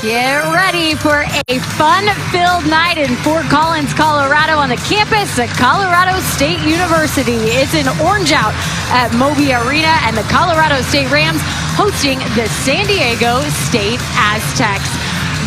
Get ready for a fun-filled night in Fort Collins, Colorado on the campus of Colorado State University. It's an orange out at Moby Arena, and the Colorado State Rams hosting the San Diego State Aztecs.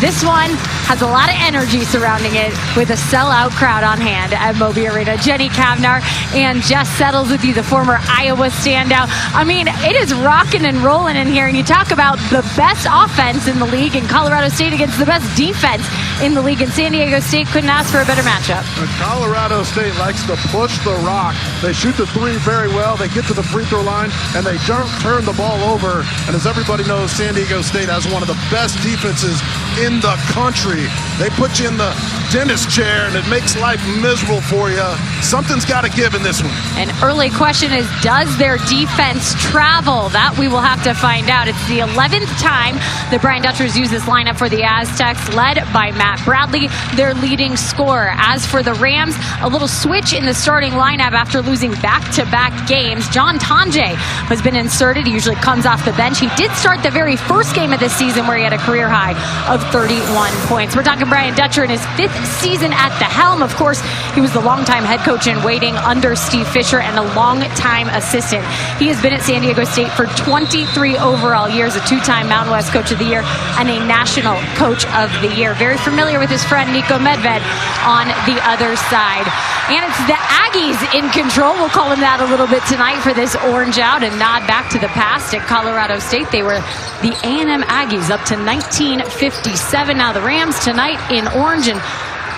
This one has a lot of energy surrounding it with a sellout crowd on hand at Moby Arena. Jenny Kavnar and Jess Settles with you, the former Iowa standout. I mean, it is rocking and rolling in here, and you talk about the best offense in the league in Colorado State against the best defense in the league, and San Diego State couldn't ask for a better matchup. Colorado State likes to push the rock. They shoot the three very well. They get to the free throw line, and they don't turn the ball over. And as everybody knows, San Diego State has one of the best defenses in the country. They put you in the dentist chair, and it makes life miserable for you. Something's got to give in this one. An early question is, does their defense travel? That we will have to find out. It's the 11th time that Brian Dutcher's used this lineup for the Aztecs, led by Matt Bradley, their leading scorer. As for the Rams, a little switch in the starting lineup after losing back-to-back games. John Tonje has been inserted. He usually comes off the bench. He did start the very first game of this season where he had a career high of 31 points. We're talking Brian Dutcher in his 5th season at the helm. Of course, he was the longtime head coach in waiting under Steve Fisher and a longtime assistant. He has been at San Diego State for 23 overall years, a 2-time Mountain West Coach of the Year and a National Coach of the Year. Very familiar with his friend Nico Medved on the other side. And it's the Aggies in control. We'll call them that a little bit tonight for this orange out and nod back to the past at Colorado State. They were the A&M Aggies up to 1957. Now the Rams tonight in orange and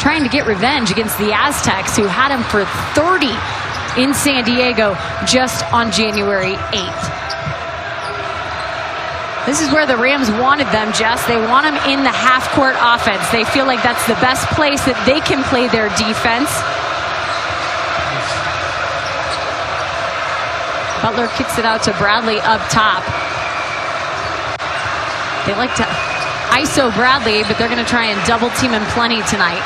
trying to get revenge against the Aztecs, who had them for 30 in San Diego just on January 8th. This is where the Rams wanted them, Jess. They want them in the half-court offense. They feel like that's the best place that they can play their defense. Butler kicks it out to Bradley up top. They like to ISO Bradley, but they're going to try and double team him plenty tonight.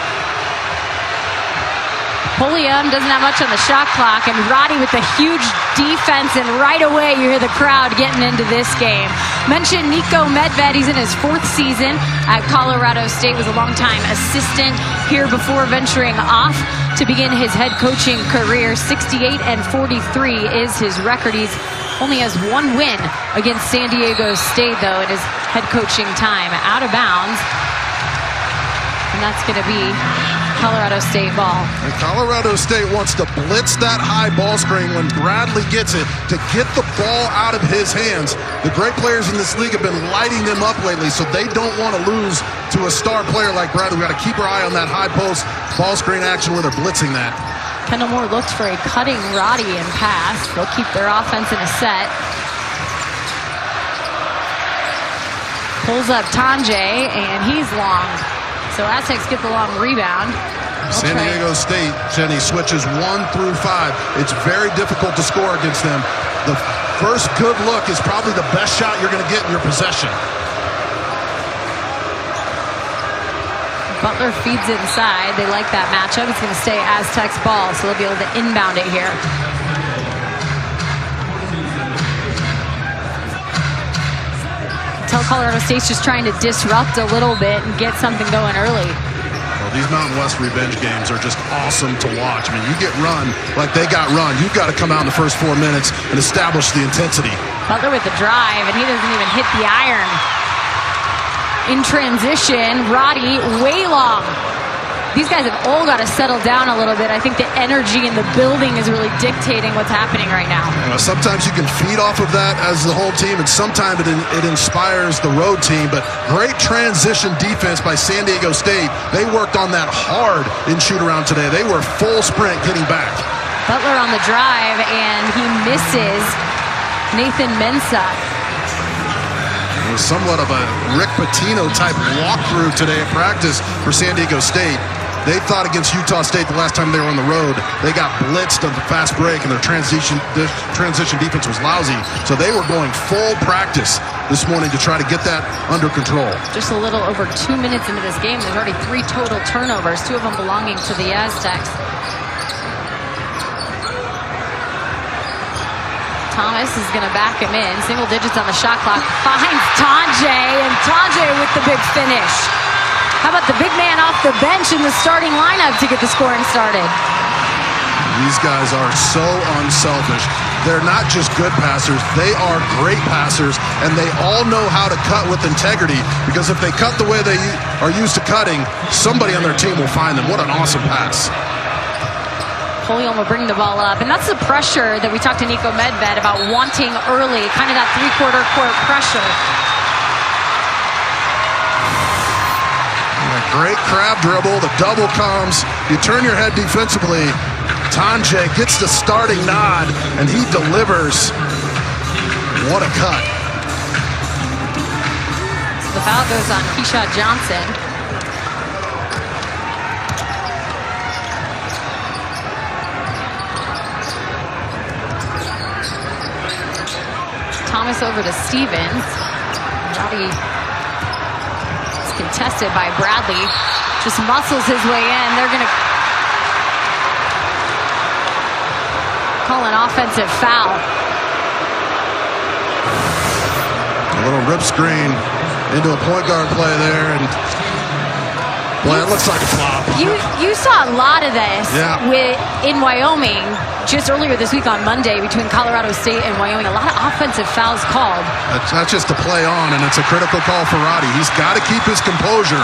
Pulliam doesn't have much on the shot clock, and Roddy with a huge defense, and right away you hear the crowd getting into this game. Mentioned Nico Medved. He's in his 4th season at Colorado State, was a longtime assistant here before venturing off to begin his head coaching career. 68-43 is his record. He's only has 1 win against San Diego State, though, in his head coaching time. Out of bounds, and that's going to be Colorado State ball. And Colorado State wants to blitz that high ball screen when Bradley gets it to get the ball out of his hands. The great players in this league have been lighting them up lately, so they don't want to lose to a star player like Bradley. We've got to keep our eye on that high post ball screen action where they're blitzing that. Kendall Moore looks for a cutting Roddy and pass. They'll keep their offense in a set. Pulls up Tonje, and he's long. So Aztecs get the long rebound. San Diego State, Jenny, switches 1 through 5. It's very difficult to score against them. The first good look is probably the best shot you're going to get in your possession. Butler feeds inside. They like that matchup. It's going to stay Aztecs ball, so they'll be able to inbound it here. Tell Colorado State's just trying to disrupt a little bit and get something going early. Well, these Mountain West revenge games are just awesome to watch. I mean, you get run like they got run. You've got to come out in the first 4 minutes and establish the intensity. Butler with the drive, and he doesn't even hit the iron. In transition, Roddy way long. These guys have all got to settle down a little bit. I think the energy in the building is really dictating what's happening right now. Sometimes you can feed off of that as the whole team, and sometimes it inspires the road team. But great transition defense by San Diego State. They worked on that hard in shoot-around today. They were full sprint getting back. Butler on the drive, and he misses Nathan Mensah. It was somewhat of a Rick Pitino type walkthrough today at practice for San Diego State. They thought against Utah State the last time they were on the road, they got blitzed on the fast break, and their transition defense was lousy. So they were going full practice this morning to try to get that under control. Just a little over 2 minutes into this game, there's already 3 total turnovers, 2 of them belonging to the Aztecs. Thomas is going to back him in. Single digits on the shot clock. Finds Tonje, and Tonje with the big finish. How about the big man off the bench in the starting lineup to get the scoring started? These guys are so unselfish. They're not just good passers, they are great passers, and they all know how to cut with integrity, because if they cut the way they are used to cutting, somebody on their team will find them. What an awesome pass. Julian will bring the ball up, and that's the pressure that we talked to Nico Medved about wanting early, kind of that three-quarter court pressure. And a great crab dribble, the double comes, you turn your head defensively, Tanjay gets the starting nod, and he delivers. What a cut. So the foul goes on Keyshawn Johnson. Thomas over to Stevens. Roddy is contested by Bradley. Just muscles his way in. They're going to call an offensive foul. A little rip screen into a point guard play there, and boy, it looks like a flop. You saw a lot of this in Wyoming just earlier this week on Monday between Colorado State and Wyoming. A lot of offensive fouls called. That's just a play on, and it's a critical call for Roddy. He's got to keep his composure.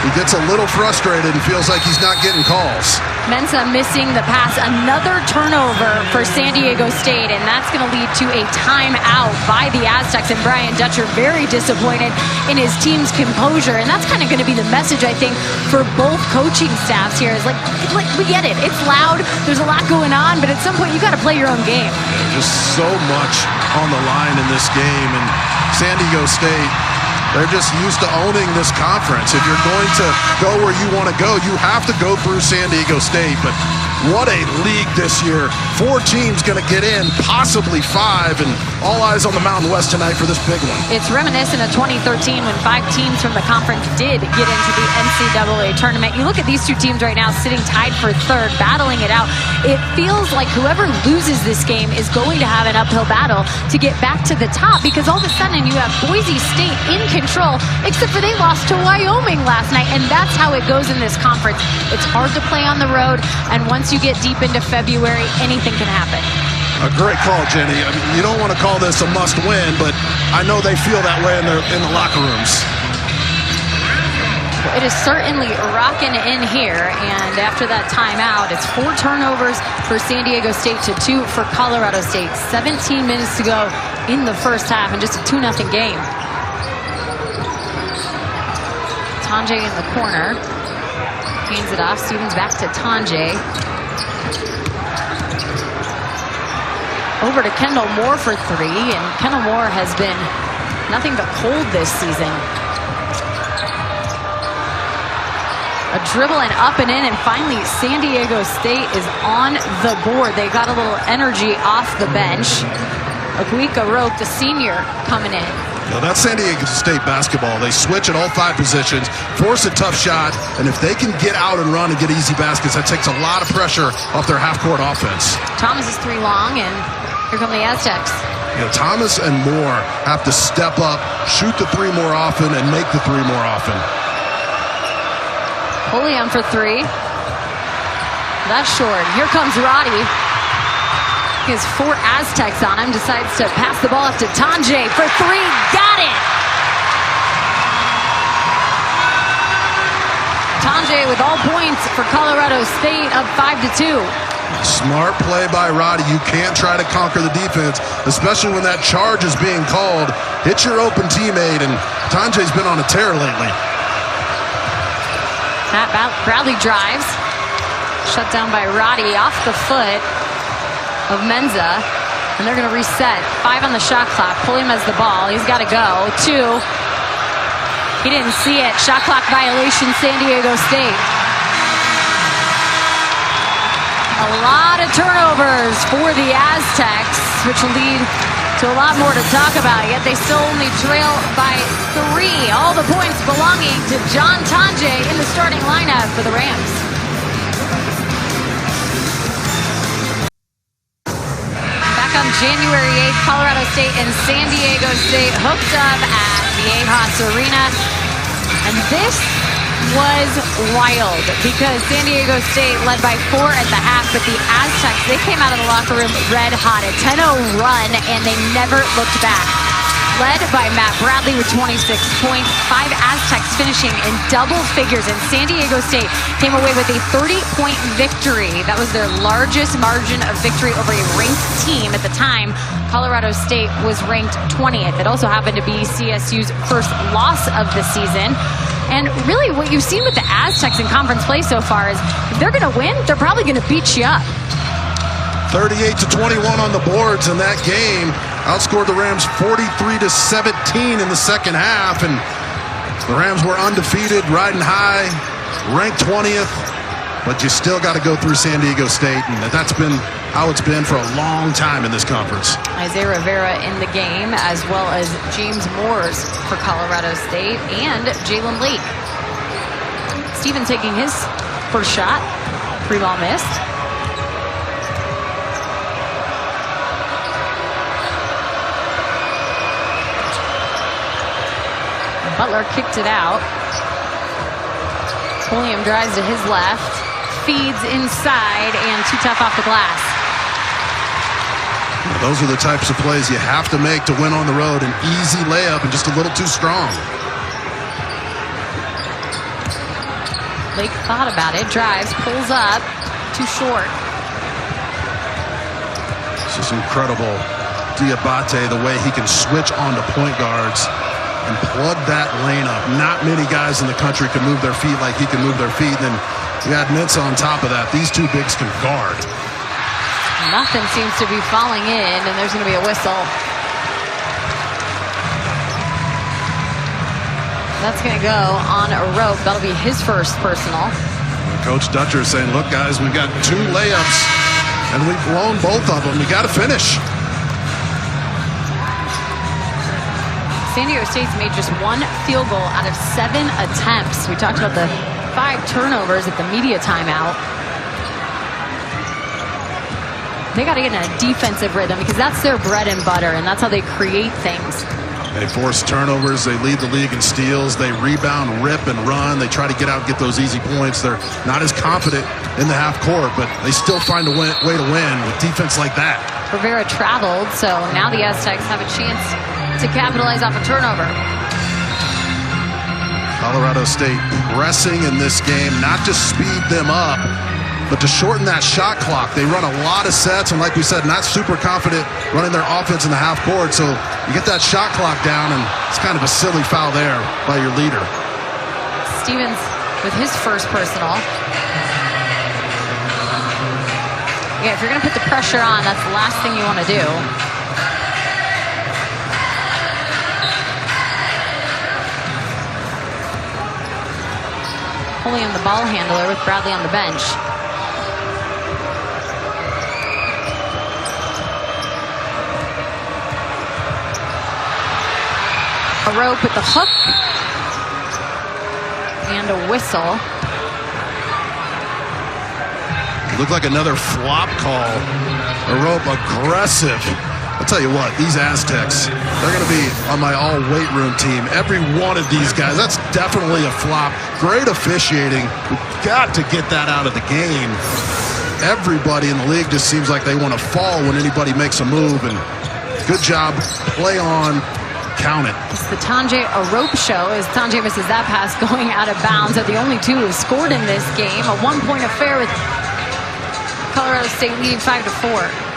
He gets a little frustrated and feels like he's not getting calls. Mensah missing the pass. Another turnover for San Diego State, and that's going to lead to a timeout by the Aztecs. And Brian Dutcher very disappointed in his team's composure. And that's kind of going to be the message, I think, for both coaching staffs here. Is like we get it. It's loud. There's a lot going on, but at some point, you got to play your own game. Just so much on the line in this game. And San Diego State, they're just used to owning this conference. If you're going to go where you want to go, you have to go through San Diego State. But what a league this year. 4 teams going to get in, possibly 5, and all eyes on the Mountain West tonight for this big one. It's reminiscent of 2013 when 5 teams from the conference did get into the NCAA tournament. You look at these 2 teams right now sitting tied for 3rd, battling it out. It feels like whoever loses this game is going to have an uphill battle to get back to the top, because all of a sudden you have Boise State in control, except for they lost to Wyoming last night, and that's how it goes in this conference. It's hard to play on the road, and once you get deep into February, anything can happen. A great call, Jenny. I mean, you don't want to call this a must-win, but I know they feel that way in the locker rooms. It is certainly rocking in here, and after that timeout, it's 4 turnovers for San Diego State to 2 for Colorado State. 17 minutes to go in the first half, and just a 2-0 game. Tanjay in the corner. Hands it off. Stevens back to Tanjay. Over to Kendall Moore for 3, and Kendall Moore has been nothing but cold this season. A dribble and up and in, and finally San Diego State is on the board. They got a little energy off the bench. Aguika Roque, the senior, coming in. Now that's San Diego State basketball. They switch at all 5 positions, force a tough shot, and if they can get out and run and get easy baskets, that takes a lot of pressure off their half-court offense. Thomas is 3 long, and here come the Aztecs. You know, Thomas and Moore have to step up, shoot the 3 more often, and make the 3 more often. Julian for 3. That's short. Here comes Roddy. He has 4 Aztecs on him. Decides to pass the ball up to Tanjay for 3. Got it! Tanjay with all points for Colorado State, up 5-2. Smart play by Roddy. You can't try to conquer the defense, especially when that charge is being called. Hit your open teammate, and Tanjay's been on a tear lately. Matt Bradley drives. Shut down by Roddy off the foot of Mensah. And they're going to reset. 5 on the shot clock. Pulliam has the ball. He's got to go. 2. He didn't see it. Shot clock violation, San Diego State. A lot of turnovers for the Aztecs, which will lead to a lot more to talk about, yet they still only trail by 3. All the points belonging to John Tanjay in the starting lineup for the Rams. Back on January 8th, Colorado State and San Diego State hooked up at the Viejas Arena. And this was wild because San Diego State led by 4 at the half, but the Aztecs, they came out of the locker room red hot. A 10-0 run, and they never looked back. Led by Matt Bradley with 26 points, 5 Aztecs finishing in double figures, and San Diego State came away with a 30-point victory. That was their largest margin of victory over a ranked team. At the time, Colorado State was ranked 20th. It also happened to be CSU's first loss of the season. And really what you've seen with the Aztecs in conference play so far is if they're going to win, they're probably going to beat you up. 38-21 on the boards in that game. Outscored the Rams 43-17 in the second half, and the Rams were undefeated, riding high, ranked 20th, but you still got to go through San Diego State, and that's been how it's been for a long time in this conference. Isaiah Rivera in the game, as well as James Moores for Colorado State, and Jalen Lake. Steven taking his first shot, free ball missed. Butler kicked it out. Pulliam drives to his left, feeds inside, and too tough off the glass. Those are the types of plays you have to make to win on the road. An easy layup and just a little too strong. Lake thought about it, drives, pulls up, too short. It's just incredible. Diabate, the way he can switch onto point guards and plug that lane up. Not many guys in the country can move their feet like he can move their feet. And then you got Mintz on top of that. These two bigs can guard. Nothing seems to be falling in, and there's going to be a whistle. That's going to go on a rope. That'll be his first personal. Coach Dutcher is saying, look, guys, we've got 2 layups, and we've blown both of them. We got to finish. San Diego State's made just 1 field goal out of 7 attempts. We talked about the 5 turnovers at the media timeout. They got to get in a defensive rhythm because that's their bread and butter, and that's how they create things. They force turnovers. They lead the league in steals. They rebound, rip, and run. They try to get out and get those easy points. They're not as confident in the half court, but they still find a way to win with defense like that. Rivera traveled, so now the Aztecs have a chance to capitalize off a turnover. Colorado State pressing in this game, not to speed them up, but to shorten that shot clock. They run a lot of sets, and like we said, not super confident running their offense in the half court. So you get that shot clock down, and it's kind of a silly foul there by your leader. Stevens with his first personal. Yeah, if you're going to put the pressure on, that's the last thing you want to do. Pulliam the ball handler with Bradley on the bench. A rope with the hook and a whistle. It looked like another flop call. A rope aggressive. I'll tell you what, these Aztecs, they're going to be on my all-weight room team. Every one of these guys, that's definitely a flop. Great officiating. We've got to get that out of the game. Everybody in the league just seems like they want to fall when anybody makes a move. And good job. Play on. Count it. It's the Tanjay a rope show as Tanjay misses that pass going out of bounds. Are the only 2 who scored in this game. A 1-point affair with Colorado State leading 5-4.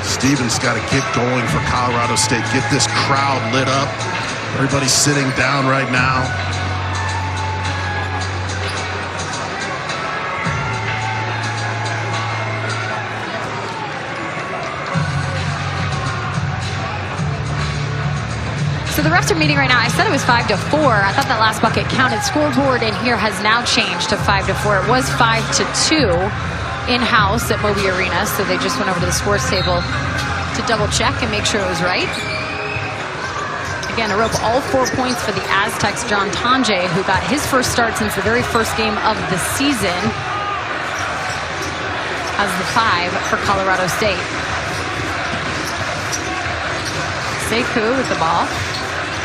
Stevens got to get going for Colorado State. Get this crowd lit up. Everybody's sitting down right now. So the refs are meeting right now. I said it was 5-4. I thought that last bucket counted. Scoreboard in here has now changed to 5-4. It was 5-2 in-house at Moby Arena, so they just went over to the scores table to double check and make sure it was right. Again, a rope all 4 points for the Aztecs. John Tanjay, who got his first start since the very first game of the season, has the 5 for Colorado State. Sekou with the ball.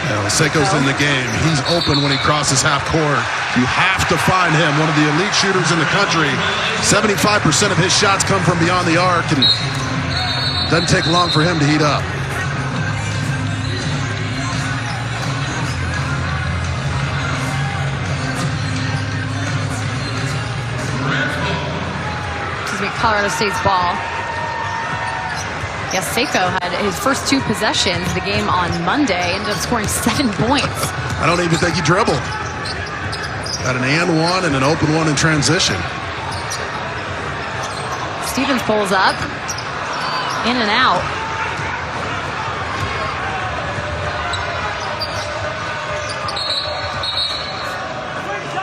Yeah, Seiko's in the game. He's open when he crosses half court. You have to find him, one of the elite shooters in the country. 75% of his shots come from beyond the arc, and doesn't take long for him to heat up. Colorado State's ball. Yes, Sekou had his first 2 possessions the game on Monday, ended up scoring 7 points. I don't even think he dribbled. Got an and one and an open one in transition. Stevens pulls up, in and out.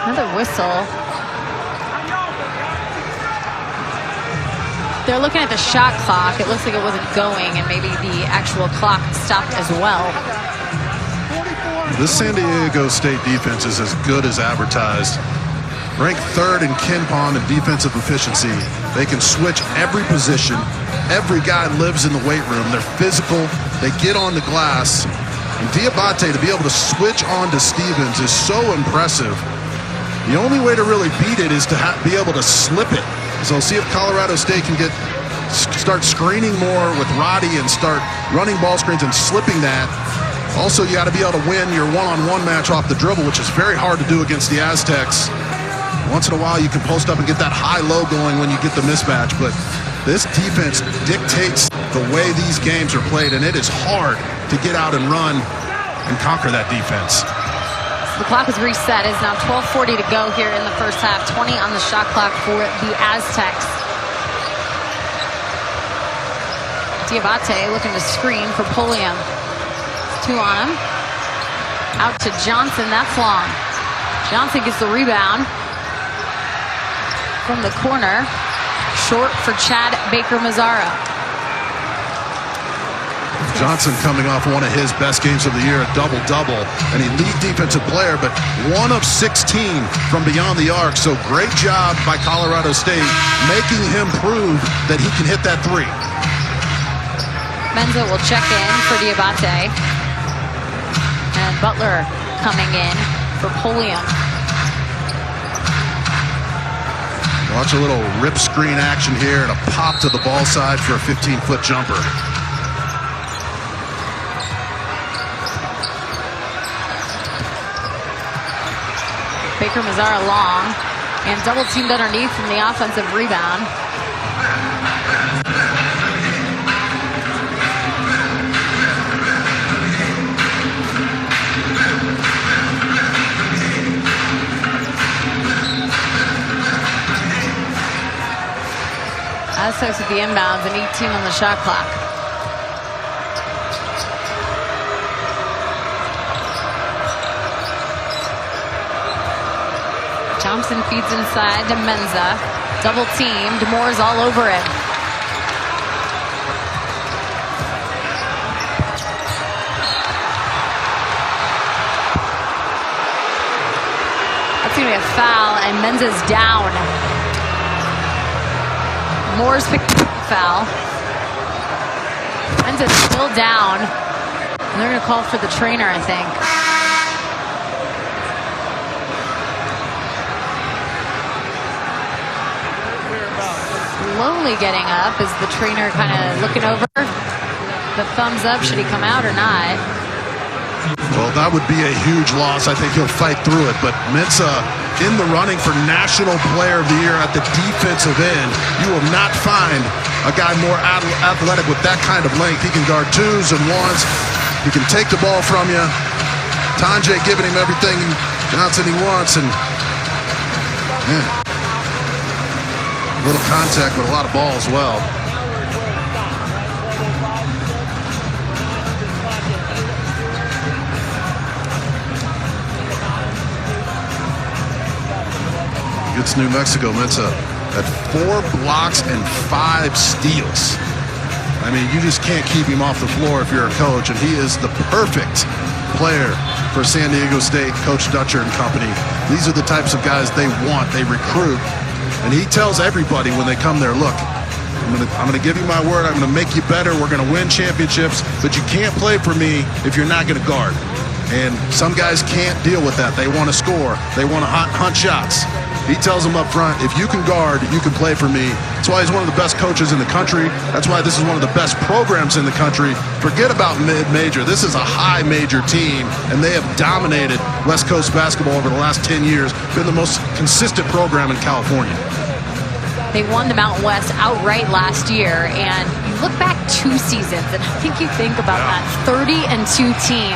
Another whistle. They're looking at the shot clock. It looks like it wasn't going, and maybe the actual clock stopped as well. This San Diego State defense is as good as advertised. Ranked 3rd in KenPom in defensive efficiency. They can switch every position. Every guy lives in the weight room. They're physical. They get on the glass. And Diabate, to be able to switch on to Stevens is so impressive. The only way to really beat it is to be able to slip it. So see if Colorado State can start screening more with Roddy and start running ball screens and slipping that. Also, you got to be able to win your one-on-one match off the dribble, which is very hard to do against the Aztecs. Once in a while, you can post up and get that high-low going when you get the mismatch, but this defense dictates the way these games are played, and it is hard to get out and run and conquer that defense. The clock is reset. It's now 12:40 to go here in the first half. 20 on the shot clock for the Aztecs. Diabate looking to screen for Pulliam. 2 on him. Out to Johnson. That's long. Johnson gets the rebound from the corner. Short for Chad Baker-Mazara. Johnson coming off one of his best games of the year, a double-double, an elite defensive player, but 1 of 16 from beyond the arc. So great job by Colorado State, making him prove that he can hit that 3. Menza will check in for Diabate. And Butler coming in for Pulliam. Watch a little rip screen action here and a pop to the ball side for a 15-foot jumper. Baker-Mazara long and double teamed underneath from the offensive rebound. Aztecs with the inbounds and 18 on the shot clock. Thompson feeds inside to Menza. Double teamed. Moore's all over it. That's going to be a foul, and Menza's down. Moore's picked up the foul. Menza's still down. And they're going to call for the trainer, I think. Slowly getting up. Is the trainer kind of looking over the thumbs up? Should he come out or not? Well, that would be a huge loss. I think he'll fight through it. But Menza in the running for National Player of the Year at the defensive end. You will not find a guy more athletic with that kind of length. He can guard 2s and 1s. He can take the ball from you. Tanjay giving him everything Johnson he wants. And yeah. A little contact, but a lot of ball as well. Against New Mexico, Menza had 4 blocks and 5 steals. I mean, you just can't keep him off the floor if you're a coach, and he is the perfect player for San Diego State, Coach Dutcher and company. These are the types of guys they want, they recruit. And he tells everybody when they come there, look, I'm gonna give you my word. I'm gonna make you better. We're gonna win championships, but you can't play for me if you're not gonna guard. And some guys can't deal with that. They want to score. They want to hunt shots. He tells them up front, if you can guard, you can play for me. That's why he's one of the best coaches in the country. That's why this is one of the best programs in the country. Forget about mid-major. This is a high-major team, and they have dominated West Coast basketball over the last 10 years. Been the most consistent program in California. They won the Mountain West outright last year, and you look back 2 seasons, and I think you think about that 30-2 team.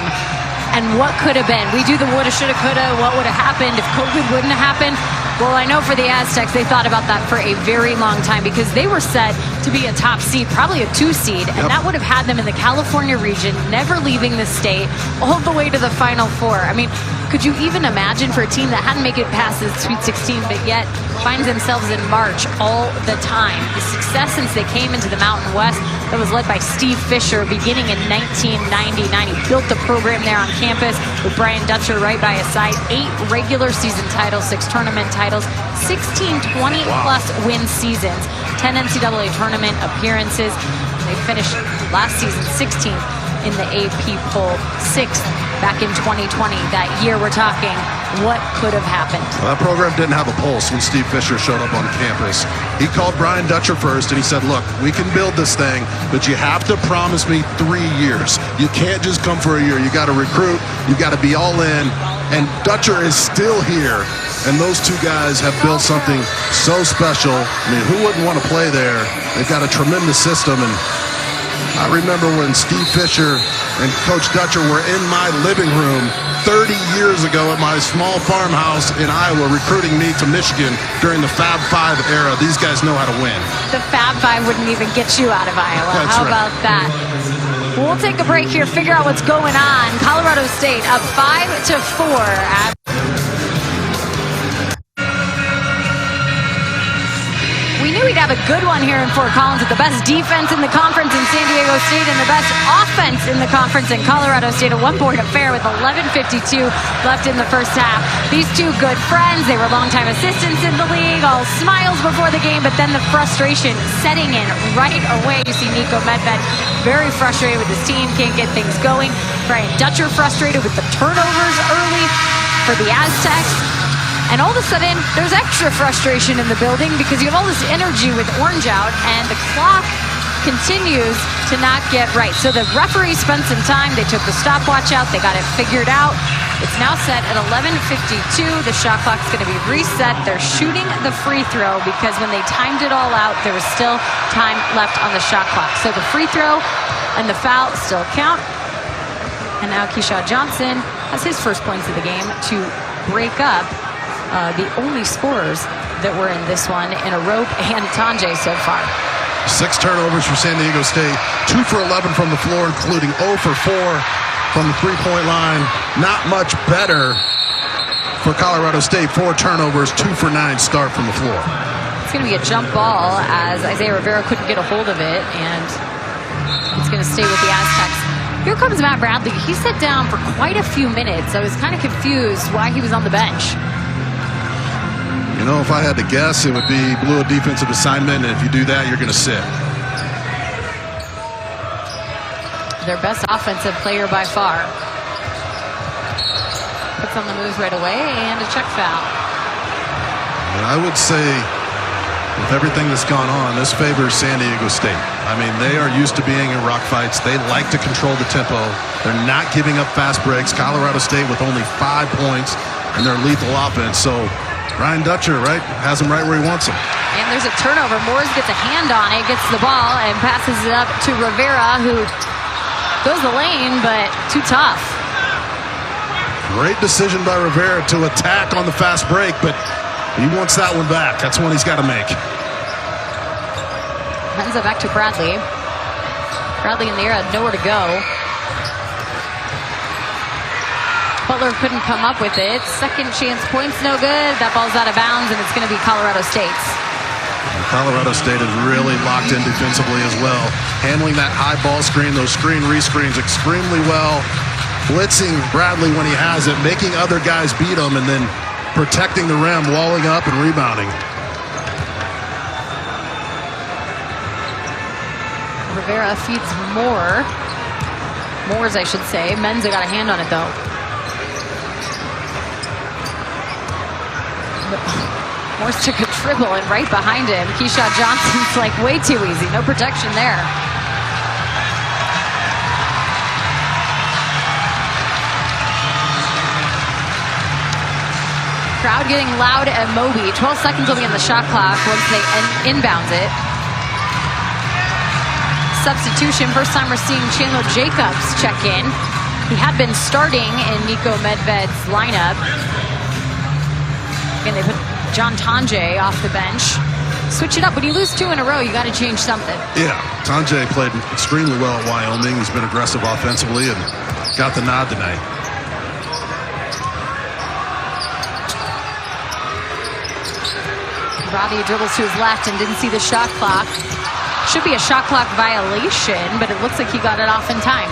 And what could have been? We do the woulda, shoulda, coulda. What would have happened if COVID wouldn't have happened? Well, I know for the Aztecs, they thought about that for a very long time because they were set to be a top seed, probably a 2 seed, and that would have had them in the California region, never leaving the state, all the way to the Final Four. I mean, could you even imagine for a team that hadn't made it past the Sweet 16, but yet finds themselves in March all the time? The success since they came into the Mountain West that was led by Steve Fisher beginning in 1999. He built the program there on campus with Brian Dutcher right by his side. 8 regular season titles, 6 tournament titles, 16 20-plus win seasons, 10 NCAA tournament appearances. They finished last season 16th in the AP poll, 6th back in 2020. That year we're talking, what could have happened? Well, that program didn't have a pulse when Steve Fisher showed up on campus. He called Brian Dutcher first and he said, look, we can build this thing, but you have to promise me 3 years. You can't just come for a year. You got to recruit. You got to be all in. And Dutcher is still here. And those 2 guys have built something so special. I mean, who wouldn't want to play there? They've got a tremendous system. And I remember when Steve Fisher and Coach Dutcher were in my living room 30 years ago at my small farmhouse in Iowa recruiting me to Michigan during the Fab 5 era. These guys know how to win. The Fab 5 wouldn't even get you out of Iowa. That's how right. about that? We'll take a break here, figure out what's going on. Colorado State up 5-4 at We knew we'd have a good one here in Fort Collins with the best defense in the conference in San Diego State and the best offense in the conference in Colorado State. A one-point affair with 11:52 left in the first half. These 2 good friends, they were longtime assistants in the league, all smiles before the game, but then the frustration setting in right away. You see Nico Medved very frustrated with his team, can't get things going. Brian Dutcher frustrated with the turnovers early for the Aztecs. And all of a sudden, there's extra frustration in the building because you have all this energy with Orange out, and the clock continues to not get right. So the referee spent some time. They took the stopwatch out. They got it figured out. It's now set at 11:52. The shot clock's going to be reset. They're shooting the free throw because when they timed it all out, there was still time left on the shot clock. So the free throw and the foul still count. And now Keyshawn Johnson has his first points of the game to break up the only scorers that were in this one in Arope and Tanjay so far. 6 turnovers for San Diego State, 2 for 11 from the floor, including 0 for 4 from the 3-point line. Not much better for Colorado State. 4 turnovers, 2 for 9 start from the floor. It's going to be a jump ball as Isaiah Rivera couldn't get a hold of it, and it's going to stay with the Aztecs. Here comes Matt Bradley. He sat down for quite a few minutes. I was kind of confused why he was on the bench. You know, if I had to guess, it would be blew a defensive assignment, and if you do that, you're going to sit. Their best offensive player by far. Puts on the moves right away, and a check foul. And I would say, with everything that's gone on, this favors San Diego State. I mean, they are used to being in rock fights. They like to control the tempo. They're not giving up fast breaks. Colorado State with only 5 points, and their lethal offense. So Brian Dutcher, right, has him right where he wants him. And there's a turnover. Moores gets a hand on it, gets the ball, and passes it up to Rivera, who goes the lane, but too tough. Great decision by Rivera to attack on the fast break, but he wants that one back. That's one he's got to make. Hands it back to Bradley. Bradley in the air had nowhere to go. Butler couldn't come up with it. Second chance points, no good. That ball's out of bounds, and it's going to be Colorado State's. Colorado State is really locked in defensively as well. Handling that high ball screen, those screen rescreens extremely well. Blitzing Bradley when he has it, making other guys beat him, and then protecting the rim, walling up and rebounding. Rivera feeds Moores, I should say. Menza got a hand on it, though. Moores took a dribble and right behind him. Keyshawn Johnson's like way too easy. No protection there. Crowd getting loud at Moby. 12 seconds will be on the shot clock once they inbounds it. Substitution, first time we're seeing Chandler Jacobs check in. He had been starting in Nico Medved's lineup. Again, they put John Tanjay off the bench. Switch it up. When you lose 2 in a row, you got to change something. Yeah, Tanjay played extremely well at Wyoming. He's been aggressive offensively and got the nod tonight. Roddy dribbles to his left and didn't see the shot clock. Should be a shot clock violation, but it looks like he got it off in time.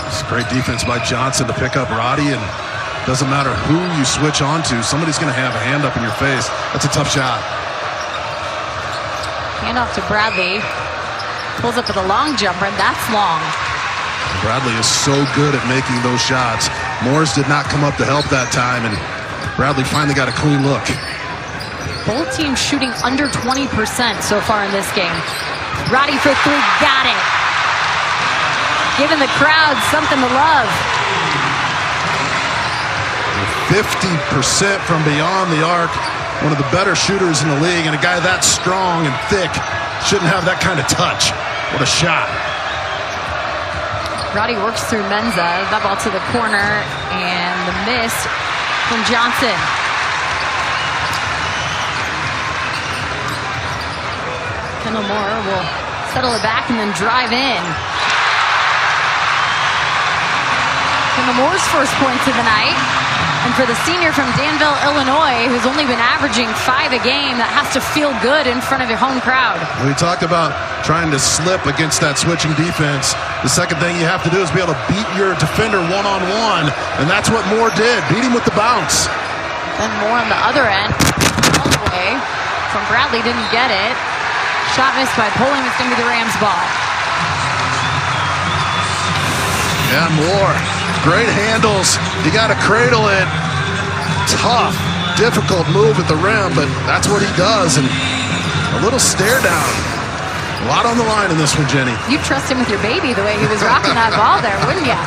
It's great defense by Johnson to pick up Roddy, and doesn't matter who you switch onto, somebody's going to have a hand up in your face. That's a tough shot. Hand off to Bradley. Pulls up with a long jumper, and that's long. Bradley is so good at making those shots. Moores did not come up to help that time, and Bradley finally got a clean look. Both teams shooting under 20% so far in this game. Roddy for 3, got it. Giving the crowd something to love. 50% from beyond the arc. One of the better shooters in the league, and a guy that strong and thick shouldn't have that kind of touch. What a shot. Roddy works through Menza. That ball to the corner, and the miss from Johnson. Kendall Moore will settle it back and then drive in. Kendall Moore's first points of the night. And for the senior from Danville, Illinois, who's only been averaging 5 a game, that has to feel good in front of your home crowd. We talked about trying to slip against that switching defense. The second thing you have to do is be able to beat your defender one-on-one, and that's what Moore did. Beat him with the bounce. Then Moore on the other end, all the way from Bradley, didn't get it. Shot missed by Pulling. It's going to be the Rams' ball. Yeah, Moore. Great handles. You got to cradle it. Tough, difficult move at the rim, but that's what he does. And a little stare down. A lot on the line in this one, Jenny. You'd trust him with your baby the way he was rocking that ball there, wouldn't you?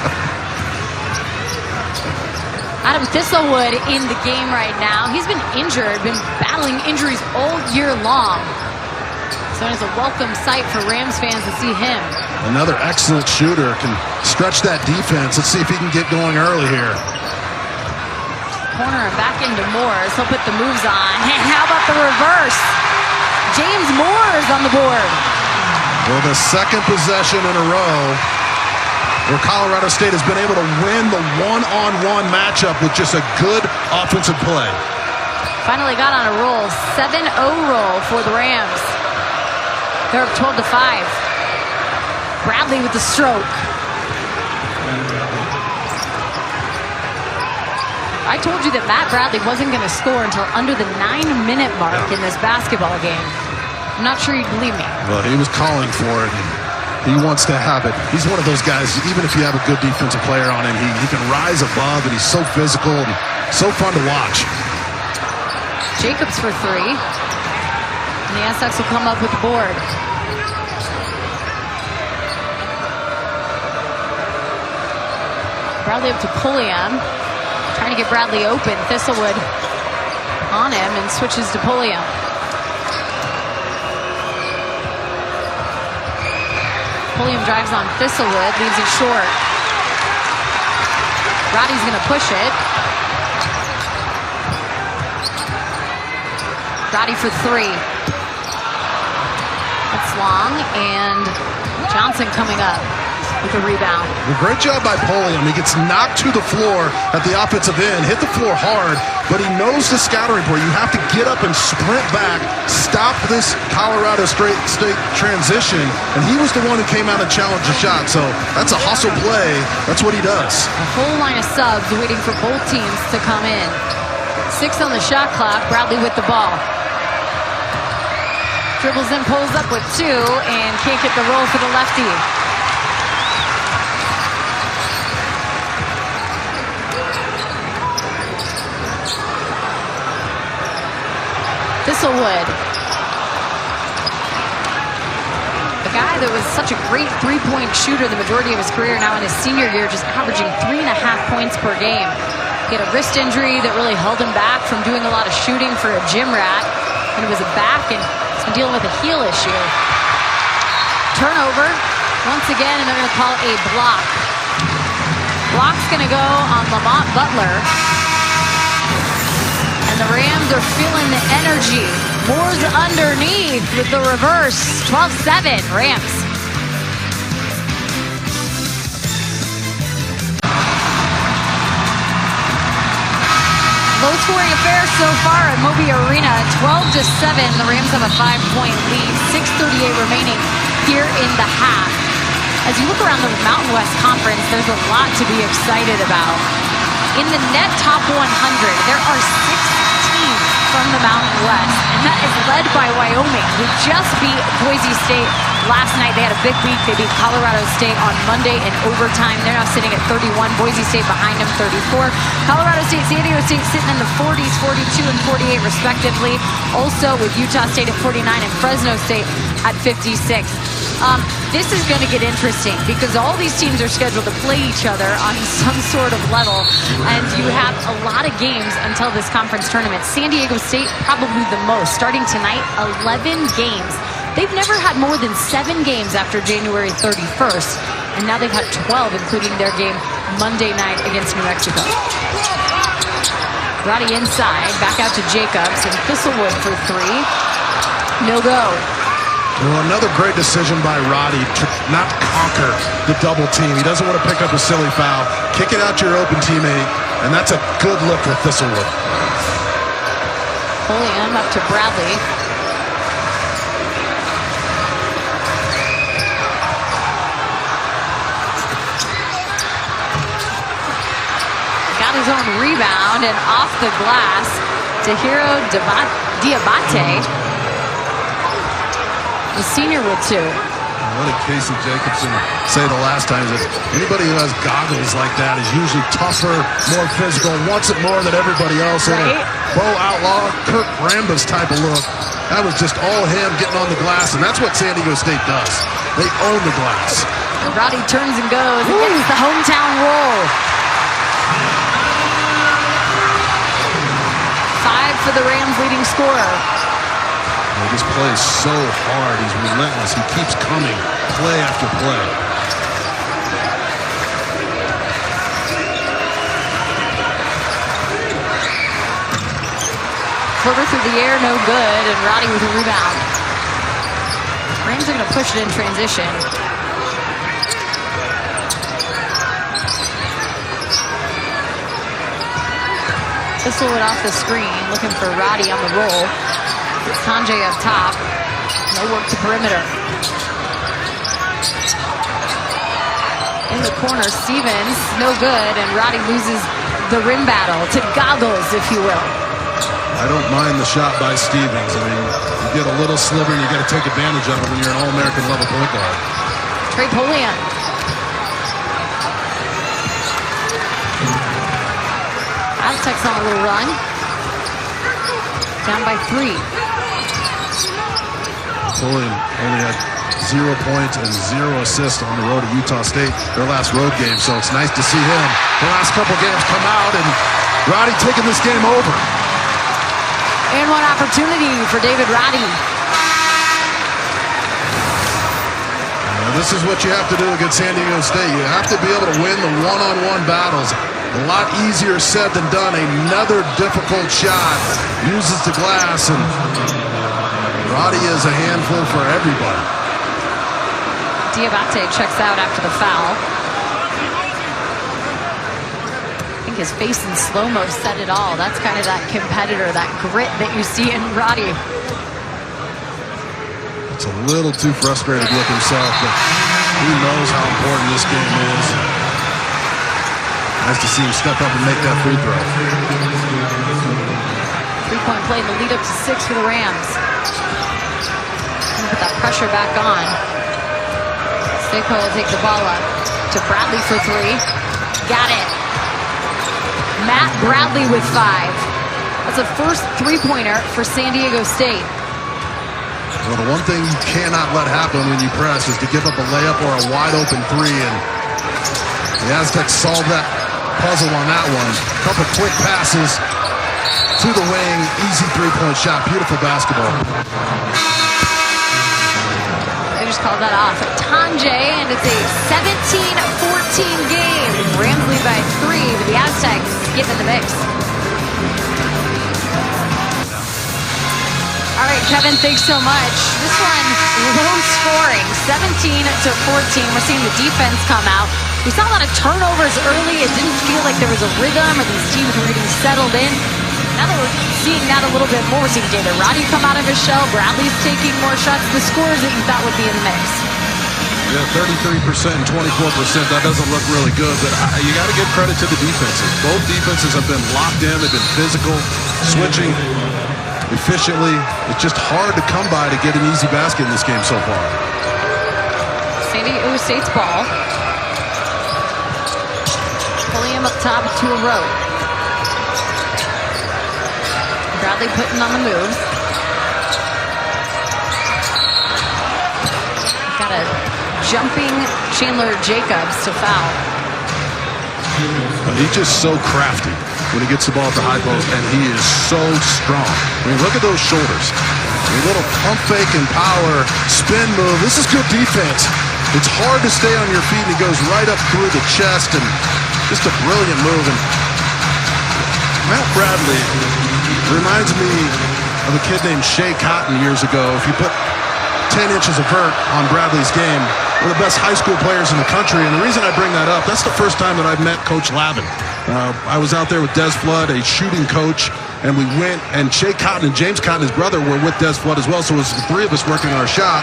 Adam Thistlewood in the game right now. He's been injured, been battling injuries all year long. So it's a welcome sight for Rams fans to see him. Another excellent shooter, can stretch that defense. Let's see if he can get going early here. Corner and back into Moores. He'll put the moves on. And how about the reverse? James Moores on the board. Well, the second possession in a row where Colorado State has been able to win the one-on-one matchup with just a good offensive play. Finally got on a roll. 7-0 roll for the Rams. They're up 12-5. Bradley with the stroke. I told you that Matt Bradley wasn't going to score until under the 9-minute mark in this basketball game. I'm not sure you'd believe me. Well, he was calling for it. He wants to have it. He's one of those guys, even if you have a good defensive player on him, he can rise above, and he's so physical and so fun to watch. Jacobs for 3. And the Aztecs will come up with the board. Bradley up to Pulliam. Trying to get Bradley open. Thistlewood on him and switches to Pulliam. Pulliam drives on Thistlewood, leaves it short. Roddy's going to push it. Roddy for 3. That's long, and Johnson coming up with a rebound. Well, great job by Pulliam. He gets knocked to the floor at the offensive end, hit the floor hard, but he knows the scouting report. You have to get up and sprint back, stop this Colorado State transition, and he was the one who came out and challenged the shot. So that's a hustle play. That's what he does. A whole line of subs waiting for both teams to come in. 6 on the shot clock. Bradley with the ball. Dribbles in, pulls up with 2, and can't get the roll for the lefty. Thistlewood. A guy that was such a great three-point shooter the majority of his career, now in his senior year, just averaging 3.5 points per game. He had a wrist injury that really held him back from doing a lot of shooting for a gym rat. And it was a back, and he's been dealing with a heel issue. Turnover once again, and they're going to call a block. Block's going to go on Lamont Butler. And the Rams are feeling the energy. Moore's underneath with the reverse. 12-7, Rams. Low-scoring affair so far at Moby Arena. 12-7. The Rams have a 5-point lead. 6:38 remaining here in the half. As you look around the Mountain West Conference, there's a lot to be excited about. In the net top 100, there are 6 teams from the Mountain West, and that is led by Wyoming, who just beat Boise State last night. They had a big week. They beat Colorado State on Monday in overtime. They're now sitting at 31. Boise State behind them, 34. Colorado State, San Diego State sitting in the 40s, 42 and 48 respectively. Also with Utah State at 49 and Fresno State at 56. This is going to get interesting because all these teams are scheduled to play each other on some sort of level, and you have a lot of games until this conference tournament. San Diego State probably the most. Starting tonight, 11 games. They've never had more than 7 games after January 31st, and now they've had 12, including their game Monday night against New Mexico. Roddy inside, back out to Jacobs, and Thistlewood for 3. No go. Well, another great decision by Roddy to not conquer the double team. He doesn't want to pick up a silly foul. Kick it out to your open teammate, and that's a good look for Thistlewood. Pulliam up to Bradley. Got his own rebound, and off the glass, Tahiro Diabate. The senior with 2. What did Casey Jacobson say the last time? Is that anybody who has goggles like that is usually tougher, more physical, wants it more than everybody else. Right? Bo Outlaw, Kirk Rambis type of look. That was just all him getting on the glass, and that's what San Diego State does. They own the glass. And Roddy turns and goes and gets the hometown roll. 5 for the Rams leading scorer. He just plays so hard. He's relentless. He keeps coming, play after play. Floater through the air, no good, and Roddy with a rebound. Rams are going to push it in transition. Thistlewood off the screen, looking for Roddy on the roll. Sanjay up top. No work to perimeter. In the corner, Stevens, no good, and Roddy loses the rim battle to Goggles, if you will. I don't mind the shot by Stevens. I mean, you get a little sliver and you got to take advantage of it when you're an All-American level point guard. Trey Pulliam. Aztecs on a little run. Down by 3. Pulliam only had 0 points and 0 assists on the road at Utah State, their last road game, so it's nice to see him the last couple games come out, and Roddy taking this game over. And one opportunity for David Roddy. This is what you have to do against San Diego State. You have to be able to win the one-on-one battles. A lot easier said than done. Another difficult shot. Uses the glass, and Roddy is a handful for everybody. Diabate checks out after the foul. I think his face in slow-mo said it all. That's kind of that competitor, that grit that you see in Roddy. It's a little too frustrated with himself, but he knows how important this game is. Nice to see him step up and make that free throw. 3-point play in the lead up to 6 for the Rams. put that pressure back on. Seiko will take the ball up to Bradley for three. Got it. Matt Bradley with 5. That's a first three-pointer for San Diego State. Well, the one thing you cannot let happen when you press is to give up a layup or a wide-open three, and the Aztecs solved that puzzle on that one. A couple quick passes to the wing, easy three-point shot, beautiful basketball. They just called that off. Tanjay, and it's a 17-14 game. Rams lead by 3, but the Aztecs get in the mix. All right, Kevin, thanks so much. This one, low scoring, 17-14. We're seeing the defense come out. We saw a lot of turnovers early. It didn't feel like there was a rhythm or these teams were getting settled in. Now that we're seeing that a little bit more, we're seeing David Roddy come out of his shell. Bradley's taking more shots. The scores that you thought would be in the mix. Yeah, 33% and 24%. That doesn't look really good, but you got to give credit to the defenses. Both defenses have been locked in. They've been physical, switching efficiently. It's just hard to come by to get an easy basket in this game so far. San Diego State's ball. Pulling him up top to a row. Bradley putting on the move. Got a jumping Chandler Jacobs to foul. He's just so crafty when he gets the ball at the high post, and he is so strong. I mean, look at those shoulders. A little pump fake and power, spin move. This is good defense. It's hard to stay on your feet, and he goes right up through the chest, and just a brilliant move. And Matt Bradley reminds me of a kid named Shea Cotton years ago. If you put 10 inches of vert on Bradley's game, one of the best high school players in the country. And the reason I bring that up, that's the first time that I've met Coach Lavin. I was out there with Des Flood, a shooting coach, and we went, and Shea Cotton and James Cotton, his brother, were with Des Flood as well. So it was the three of us working on our shot.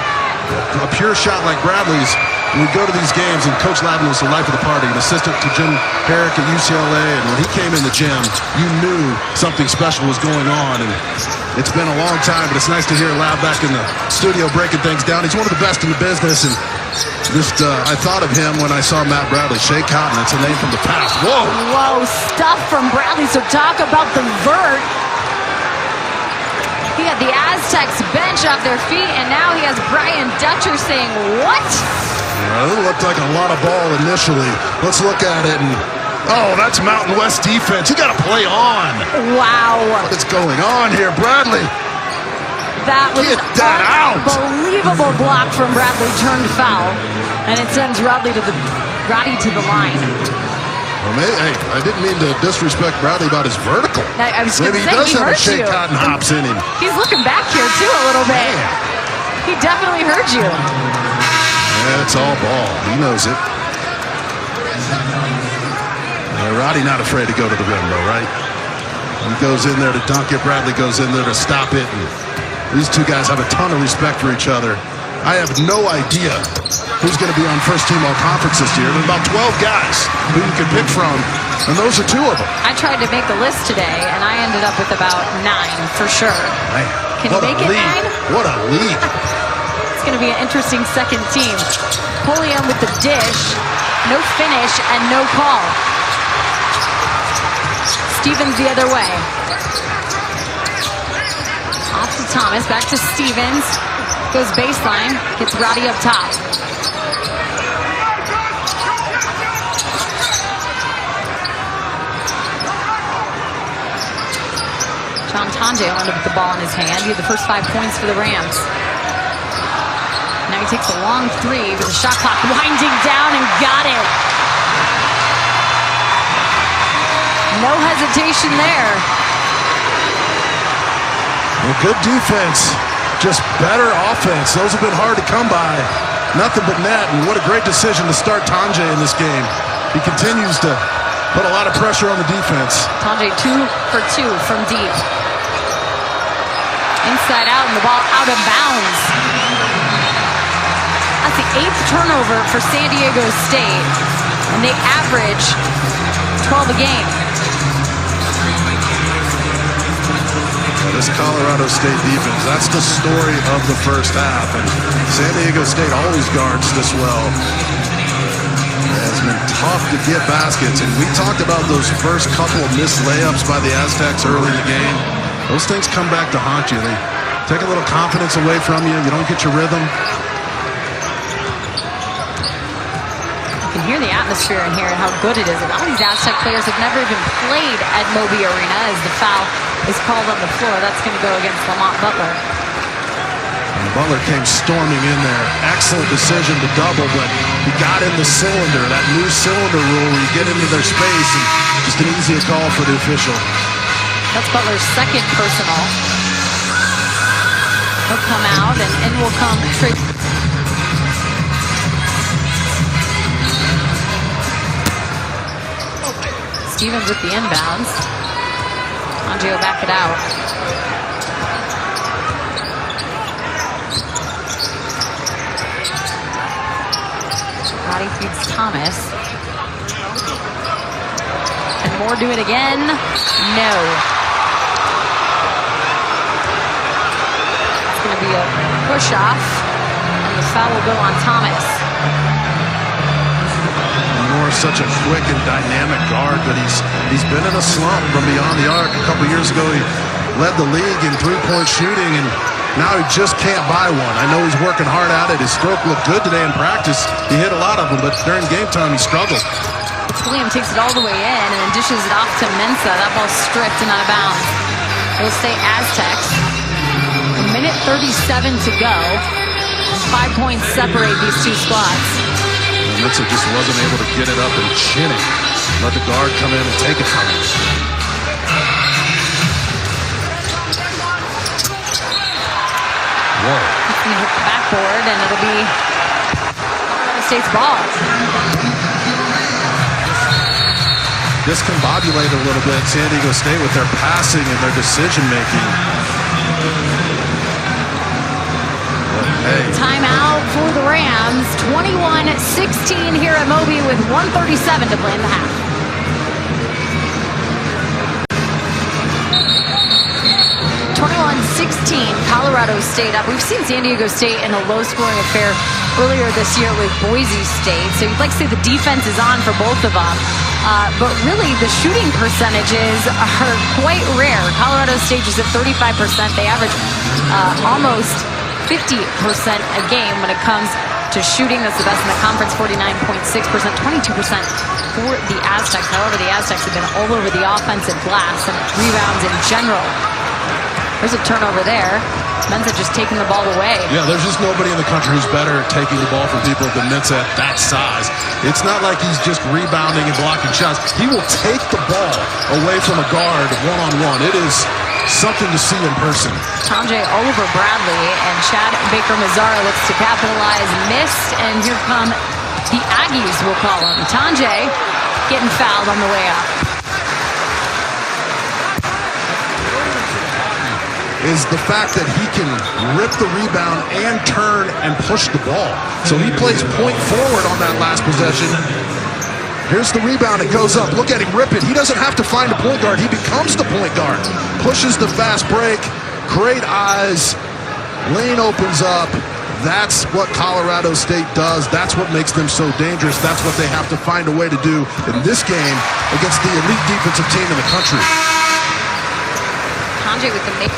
A pure shot like Bradley's. We'd go to these games, and Coach Lavin was the life of the party, an assistant to Jim Herrick at UCLA. And when he came in the gym, you knew something special was going on. And it's been a long time, but it's nice to hear Lav back in the studio breaking things down. He's one of the best in the business, and just I thought of him when I saw Matt Bradley. Shea Cotton, it's a name from the past. Whoa! Whoa, stuff from Bradley. So talk about the vert. He had the Aztecs bench off their feet, and now he has Brian Dutcher saying, what? It looked like a lot of ball initially. Let's look at it, and oh, that's Mountain West defense. You got to play on. Wow. What is going on here, Bradley? That was Get that out. Unbelievable block from Bradley, turned foul, and it sends Roddy to the line. Well, hey, I didn't mean to disrespect Bradley about his vertical. I was Maybe he does have a Shea Cotton hops in him. He's looking back here too a little bit. Man. He definitely heard you. Yeah, it's all ball. He knows it. Roddy not afraid to go to the rim, though, right? He goes in there to dunk it. Bradley goes in there to stop it. And these two guys have a ton of respect for each other. I have no idea who's going to be on first team all-conference this year. There's about 12 guys who you can pick from, and those are 2 of them. I tried to make the list today, and I ended up with about 9 for sure. Man, Can you make it 9? What a lead. It's going to be an interesting second team. Pulliam with the dish, no finish, and no call. Stevens the other way. Off to Thomas, back to Stevens. Goes baseline, gets Roddy up top. John Tanjay wound up with the ball in his hand. He had the first 5 points for the Rams. Now he takes a long 3 with the shot clock winding down and got it. No hesitation there. Well, good defense. Just better offense. Those have been hard to come by. Nothing but net, and what a great decision to start Tanjay in this game. He continues to put a lot of pressure on the defense. Tanjay 2 for 2 from deep. Inside out, and the ball out of bounds. That's the 8th turnover for San Diego State, and they average 12 a game. This Colorado State defense, that's the story of the first half. And San Diego State always guards this well. It's been tough to get baskets. And we talked about those first couple of missed layups by the Aztecs early in the game. Those things come back to haunt you. They take a little confidence away from you. You don't get your rhythm. You can hear the atmosphere in here and how good it is. And all these Aztec players have never even played at Moby Arena as the foul is called on the floor. That's going to go against Lamont Butler. And Butler came storming in there. Excellent decision to double, but he got in the cylinder, that new cylinder rule where you get into their space, and just an easy call for the official. That's Butler's second personal. He'll come out, and in will come Trey. Stevens with the inbounds. Andre will back it out. Body feeds Thomas. Can Moore do it again? No. It's going to be a push-off, and the foul will go on Thomas. Moore's such a quick and dynamic guard, but he's been in a slump from beyond the arc. A couple years ago, he led the league in three-point shooting, and now he just can't buy one. I know he's working hard at it. His stroke looked good today in practice. He hit a lot of them, but during game time, he struggled. William takes it all the way in and then dishes it off to Mensah. That ball's stripped and out of bounds. It'll stay Aztecs. A minute 37 to go. 5 points separate these two squads. And Mensah just wasn't able to get it up and chin it. Let the guard come in and take it from him. Whoa. It's going to hit the backboard, and it'll be Colorado State's ball. Discombobulated a little bit, San Diego State, with their passing and their decision-making. Hey. Timeout for the Rams. 21-16 here at Moby with 1:37 to play in the half. Colorado State up. We've seen San Diego State in a low-scoring affair earlier this year with Boise State. So you'd like to say the defense is on for both of them. But really, the shooting percentages are quite rare. Colorado State is at 35%. They average almost 50% a game when it comes to shooting. That's the best in the conference, 49.6%, 22% for the Aztecs. However, the Aztecs have been all over the offensive glass and rebounds in general. There's a turnover there. Mensah just taking the ball away. Yeah, there's just nobody in the country who's better at taking the ball from people than Mensah at that size. It's not like he's just rebounding and blocking shots. He will take the ball away from a guard one-on-one. It is something to see in person. Tanjay Oliver Bradley and Chad Baker-Mazzara looks to capitalize. Missed, and here come the Aggies, we'll call them. Tanjay getting fouled on the way up. Is the fact that he can rip the rebound and turn and push the ball. So he plays point forward on that last possession. Here's the rebound, it goes up. Look at him rip it. He doesn't have to find a point guard. He becomes the point guard. Pushes the fast break. Great eyes. Lane opens up. That's what Colorado State does. That's what makes them so dangerous. That's what they have to find a way to do in this game against the elite defensive team in the country. Tanjay with the make.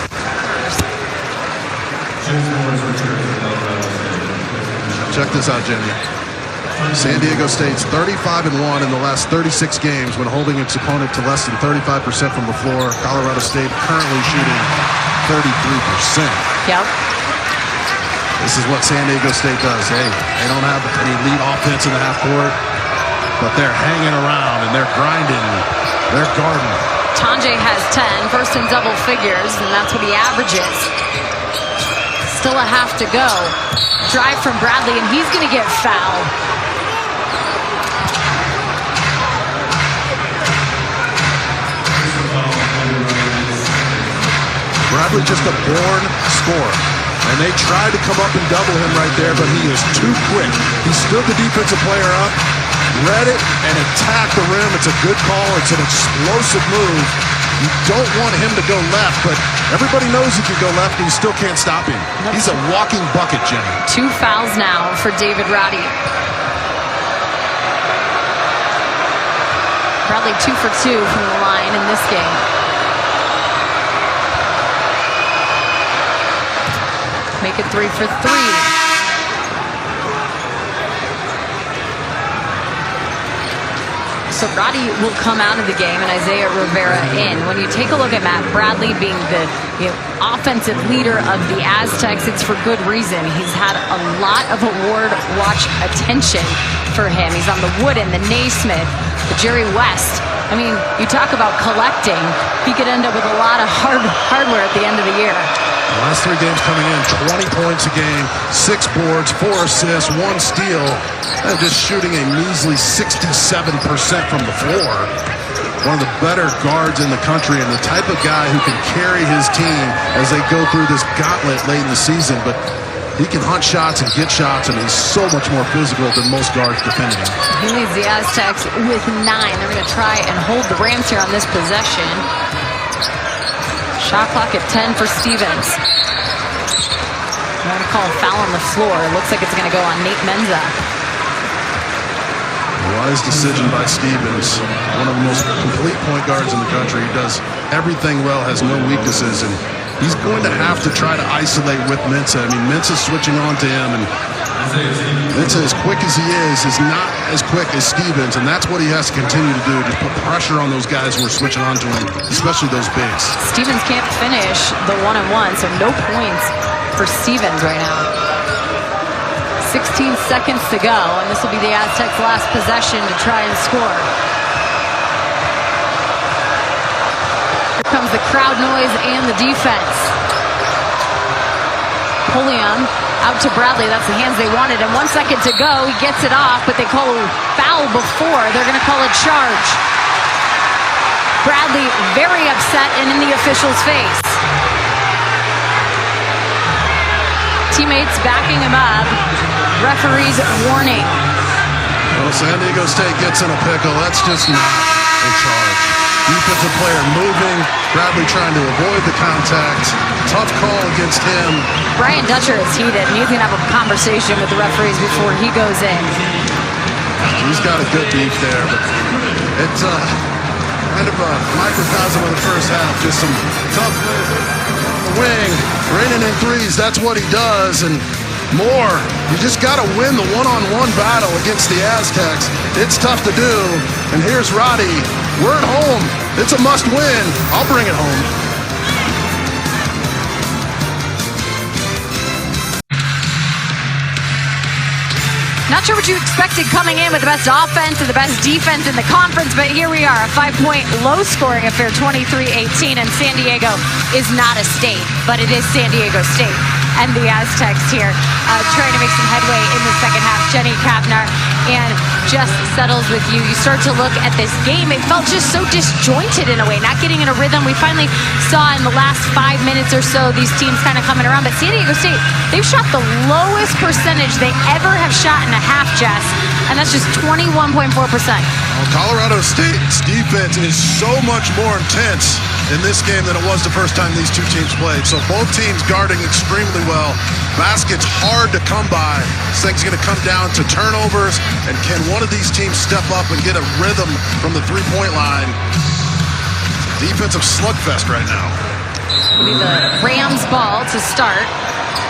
Check this out, Jenny. San Diego State's 35-1 in the last 36 games when holding its opponent to less than 35% from the floor. Colorado State currently shooting 33%. Yep. This is what San Diego State does. Hey, they don't have an elite offense in the half court, but they're hanging around and they're grinding. They're guarding. Tanjay has 10, first in double figures, and that's what he averages. Still a half to go. Drive from Bradley, and he's going to get fouled. Bradley just a born scorer. And they tried to come up and double him right there, but he is too quick. He stood the defensive player up, read it, and attacked the rim. It's a good call. It's an explosive move. You don't want him to go left, but everybody knows he can go left, and you still can't stop him. He's a walking bucket, Jenny. 2 fouls now for David Roddy. Bradley 2 for 2 from the line in this game. Make it 3 for 3. So Roddy will come out of the game and Isaiah Rivera in. When you take a look at Matt Bradley being the offensive leader of the Aztecs, it's for good reason. He's had a lot of award watch attention for him. He's on the Wooden, the Naismith, the Jerry West. I mean, you talk about collecting. He could end up with a lot of hardware at the end of the year. The last 3 games coming in, 20 points a game, 6 boards, 4 assists, 1 steal, and just shooting a measly 67% from the floor. One of the better guards in the country and the type of guy who can carry his team as they go through this gauntlet late in the season. But he can hunt shots and get shots, and he's so much more physical than most guards defending him. He leads the Aztecs with 9. They're going to try and hold the Rams here on this possession. Shot clock at 10 for Stevens. They're going to call a foul on the floor. It looks like it's going to go on Nate Menza. Wise decision by Stevens. One of the most complete point guards in the country. He does everything well, has no weaknesses, and he's going to have to try to isolate with Mensa. I mean, Mensa's switching on to him, and Mensa, as quick as he is not as quick as Stevens, and that's what he has to continue to do, just put pressure on those guys who are switching on to him, especially those bigs. Stevens can't finish the one-on-one, so no points for Stevens right now. 16 seconds to go, and this will be the Aztecs' last possession to try and score. Here comes the crowd noise and the defense. Pulliam out to Bradley. That's the hands they wanted, and 1 second to go. He gets it off, but they call a foul before. They're going to call a charge. Bradley very upset and in the official's face. Teammates backing him up. Referee's warning. Well, San Diego State gets in a pickle. That's just not a charge. Defensive player moving. Bradley trying to avoid the contact. Tough call against him. Brian Dutcher is heated, and he's going to have a conversation with the referees before he goes in. He's got a good beef there, but it's kind of a microcosm of the first half. Just some tough wing, raining in threes. That's what he does, and more. You just got to win the one-on-one battle against the Aztecs. It's tough to do, and here's Roddy. We're at home. It's a must-win. I'll bring it home. Not sure what you expected coming in with the best offense and the best defense in the conference, but here we are, a 5-point low-scoring affair, 23-18, and San Diego is not a state, but it is San Diego State. And the Aztecs here trying to make some headway in the second half. Jenny Kapner and just settles with you. You start to look at this game. It felt just so disjointed in a way, not getting in a rhythm. We finally saw in the last 5 minutes or so these teams kind of coming around. But San Diego State, they've shot the lowest percentage they ever have shot in a half, Jess, and that's just 21.4%. Well, Colorado State's defense is so much more intense in this game than it was the first time these two teams played. So both teams guarding extremely well. Baskets hard to come by. This thing's going to come down to turnovers, and can one of these teams step up and get a rhythm from the three-point line? Defensive slugfest right now. It'll be the Rams ball to start,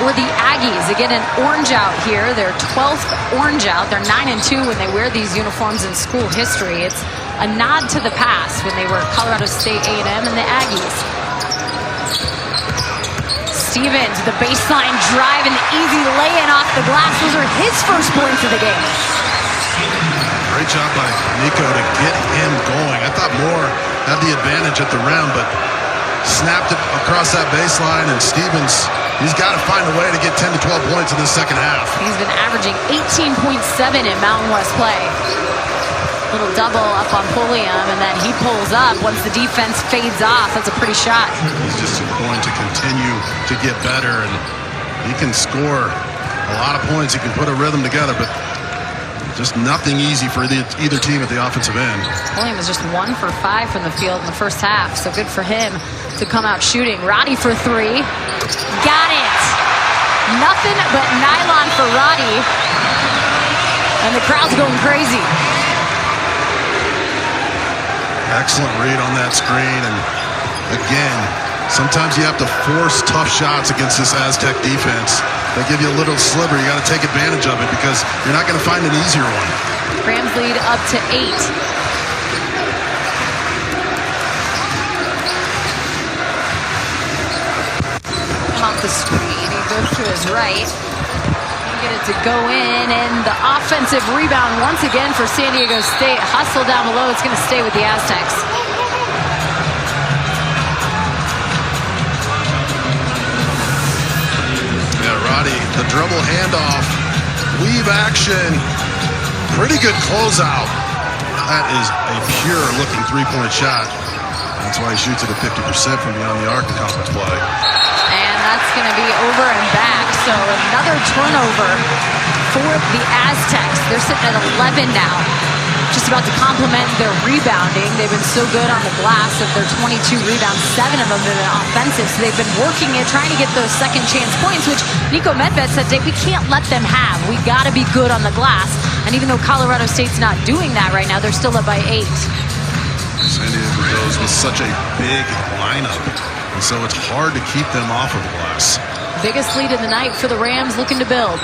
or the Aggies. Again, an orange out here. Their 12th orange out. They're 9-2 when they wear these uniforms in school history. It's a nod to the past when they were Colorado State A&M and the Aggies. Stevens, the baseline drive and the easy lay-in off the glass. Those are his first points of the game. Great job by Nico to get him going. I thought Moore had the advantage at the rim, but snapped it across that baseline, and Stevens, he's got to find a way to get 10 to 12 points in the second half. He's been averaging 18.7 in Mountain West play. Little double up on Pulliam, and then he pulls up once the defense fades off. That's a pretty shot. He's just going to continue to get better, and he can score a lot of points. He can put a rhythm together, but Just nothing easy for either team at the offensive end. William was just 1 for 5 from the field in the first half, so good for him to come out shooting. Roddy for 3. Got it! Nothing but nylon for Roddy. And the crowd's going crazy. Excellent read on that screen. And again, sometimes you have to force tough shots against this Aztec defense. They give you a little sliver. You got to take advantage of it because you're not going to find an easier one. Rams lead up to 8. Off the screen, he goes to his right. Get it to go in, and the offensive rebound once again for San Diego State. Hustle down below. It's going to stay with the Aztecs. Roddy, the dribble handoff, weave action, pretty good closeout. That is a pure looking three-point shot. That's why he shoots it at 50% from beyond the arc in conference play. And that's going to be over and back. So another turnover for the Aztecs. They're sitting at 11 now. Just about to complement their rebounding. They've been so good on the glass. Of their 22 rebounds, 7 of them have been offensive. So they've been working it, trying to get those second chance points, which Nico Medved said we can't let them have. We got to be good on the glass. And even though Colorado State's not doing that right now, they're still up by 8. San Diego goes with such a big lineup, and so it's hard to keep them off of the glass. Biggest lead of the night for the Rams, looking to build.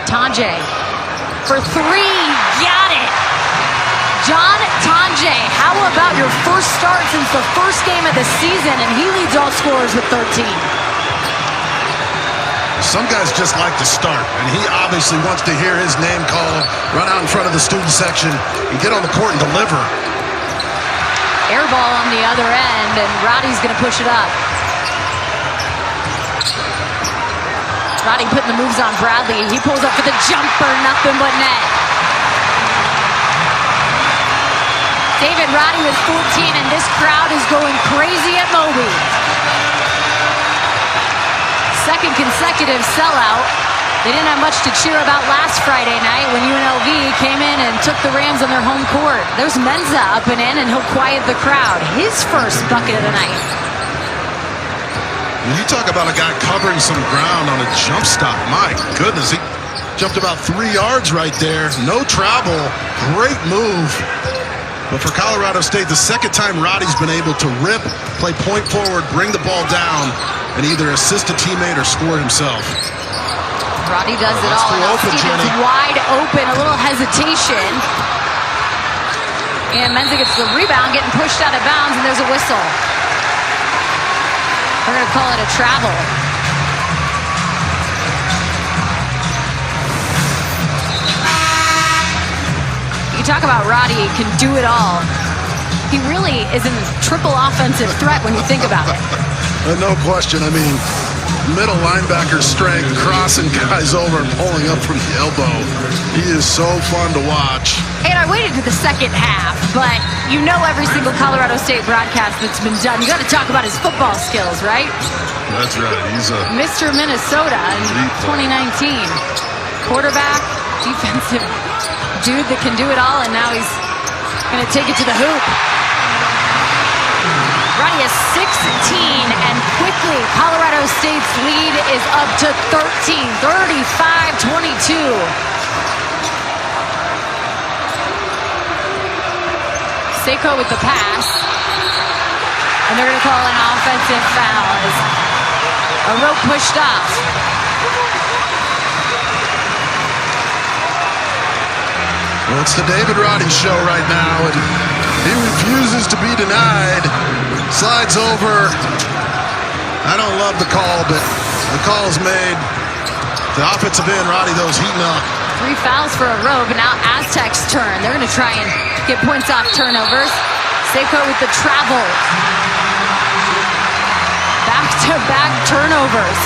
Tanjay for 3, got it! John Tanjay, how about your first start since the first game of the season, and he leads all scorers with 13. Some guys just like to start, and he obviously wants to hear his name called, run out in front of the student section, and get on the court and deliver. Air ball on the other end, and Roddy's going to push it up. Roddy putting the moves on Bradley. He pulls up for the jumper, nothing but net. David Roddy with 14, and this crowd is going crazy at Moby. Second consecutive sellout. They didn't have much to cheer about last Friday night when UNLV came in and took the Rams on their home court. There's Menza up and in, and he'll quiet the crowd. His first bucket of the night. When you talk about a guy covering some ground on a jump stop, my goodness, he jumped about 3 yards right there. No travel, great move. But for Colorado State, the second time Roddy's been able to rip, play point forward, bring the ball down, and either assist a teammate or score himself. Roddy does it all. Now Stevens wide open, a little hesitation. And Menza gets the rebound, getting pushed out of bounds, and there's a whistle. We're going to call it a travel. You talk about Roddy can do it all. He really is a triple offensive threat when you think about it. No question. I mean, middle linebacker strength, crossing guys over and pulling up from the elbow. He is so fun to watch. And I waited to the second half, but you know every single Colorado State broadcast that's been done, you got to talk about his football skills, right? That's right. He's a Mr. Minnesota in 2019. Quarterback, defensive dude that can do it all, and now he's going to take it to the hoop. Roddy is 16, and quickly Colorado State's lead is up to 13, 35-22. Seiko with the pass, and they're going to call an offensive foul as a rope pushed off. Well, it's the David Roddy show right now, and he refuses to be denied. Slides over. I don't love the call, but the call is made. The offensive end, Roddy, those heating up. 3 fouls for a row, but now Aztecs' turn. They're going to try and get points off turnovers. Seiko with the travel. Back-to-back turnovers.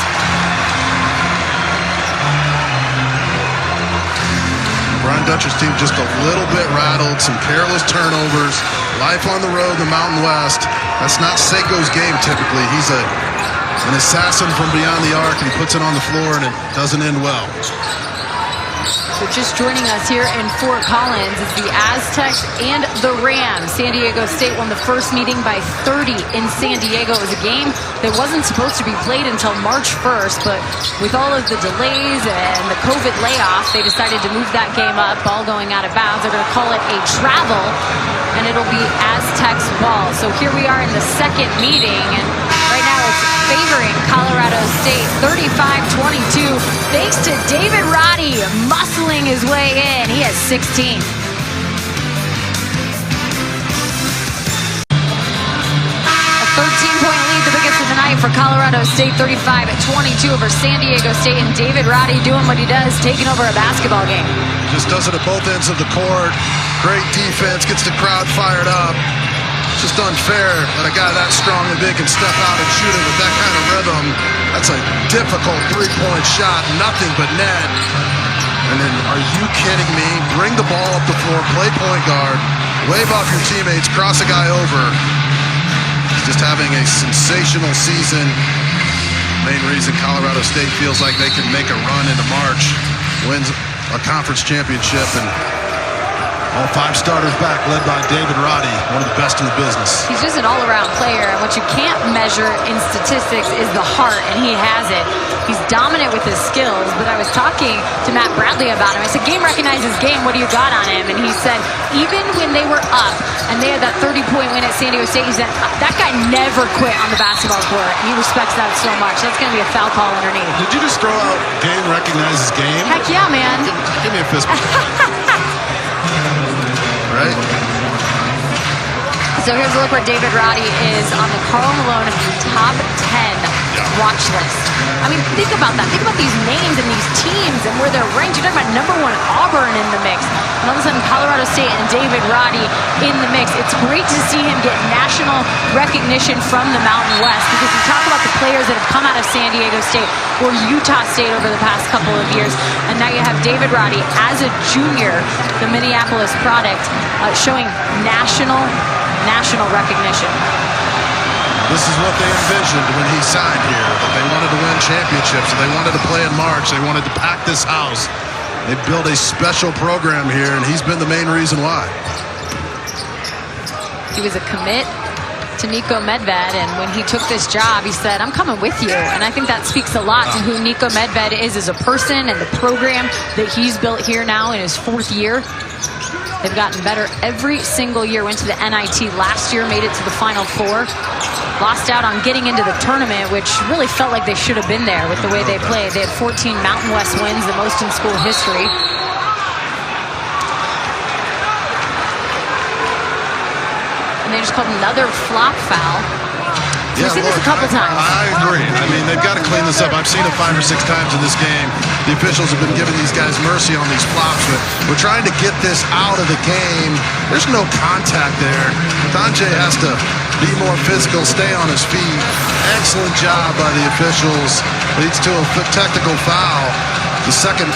Brian Dutcher's team just a little bit rattled, some careless turnovers. Life on the road in the Mountain West. That's not Seiko's game typically. He's a An assassin from beyond the arc, and he puts it on the floor, and it doesn't end well. So just joining us here in Fort Collins is the Aztecs and the Rams. San Diego State won the first meeting by 30 in San Diego. It was a game that wasn't supposed to be played until March 1st, but with all of the delays and the COVID layoff, they decided to move that game up. Ball going out of bounds. They're going to call it a travel, and it'll be Aztecs ball. So here we are in the second meeting, and right now it's favoring Colorado State 35-22 thanks to David Roddy muscling his way in. He has 16. A 13-point lead, the biggest of the night for Colorado State, 35-22 over San Diego State, and David Roddy doing what he does, taking over a basketball game. Just does it at both ends of the court. Great defense, gets the crowd fired up. It's just unfair that a guy that strong and big can step out and shoot it with that kind of rhythm. That's a difficult three-point shot, nothing but net. And then, are you kidding me? Bring the ball up the floor, play point guard, wave off your teammates, cross a guy over. He's just having a sensational season. Main reason Colorado State feels like they can make a run into March, wins a conference championship, and all five starters back, led by David Roddy, one of the best in the business. He's just an all-around player, and what you can't measure in statistics is the heart, and he has it. He's dominant with his skills, but I was talking to Matt Bradley about him. I said, game recognizes game, what do you got on him? And he said, even when they were up, and they had that 30-point win at San Diego State, he said, that guy never quit on the basketball court, and he respects that so much. That's going to be a foul call underneath. Did you just throw out game recognizes game? Heck yeah, man. Give me a fist bump. Right? So here's a look where David Roddy is on the Karl Malone top 10 watch list. I mean, think about that. Think about these names and these teams and where they're ranked. You're talking about #1 Auburn in the mix. And all of a sudden, Colorado State and David Roddy in the mix. It's great to see him get national recognition from the Mountain West, because you talk about the players that have come out of San Diego State or Utah State over the past couple of years. And now you have David Roddy as a junior, the Minneapolis product, showing national recognition. This is what they envisioned when he signed here, that they wanted to win championships, they wanted to play in March, they wanted to pack this house. They built a special program here, and he's been the main reason why. He was a commit to Nico Medved, and when he took this job, he said, I'm coming with you. And I think that speaks a lot to who Nico Medved is as a person and the program that he's built here now in his 4th year. They've gotten better every single year. Went to the NIT last year, made it to the Final Four. Lost out on getting into the tournament, which really felt like they should have been there with the way they played. They had 14 Mountain West wins, the most in school history. And they just called another flop foul. We've seen this a couple times. I agree. I mean, they've got to clean this up. I've seen it 5 or 6 times in this game. The officials have been giving these guys mercy on these flops, but we're trying to get this out of the game. There's no contact there. Tanjay has to be more physical, stay on his feet. Excellent job by the officials. Leads to a technical foul, the second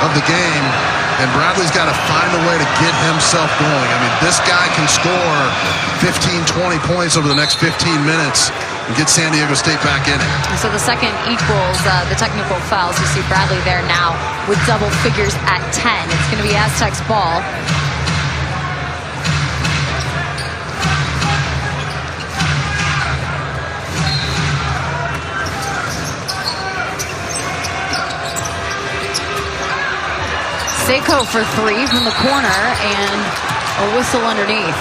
of the game. And Bradley's got to find a way to get himself going. I mean, this guy can score 15, 20 points over the next 15 minutes and get San Diego State back in it. So the second equals the technical fouls. You see Bradley there now with double figures at 10. It's going to be Aztecs ball. Seiko for 3 from the corner, and a whistle underneath.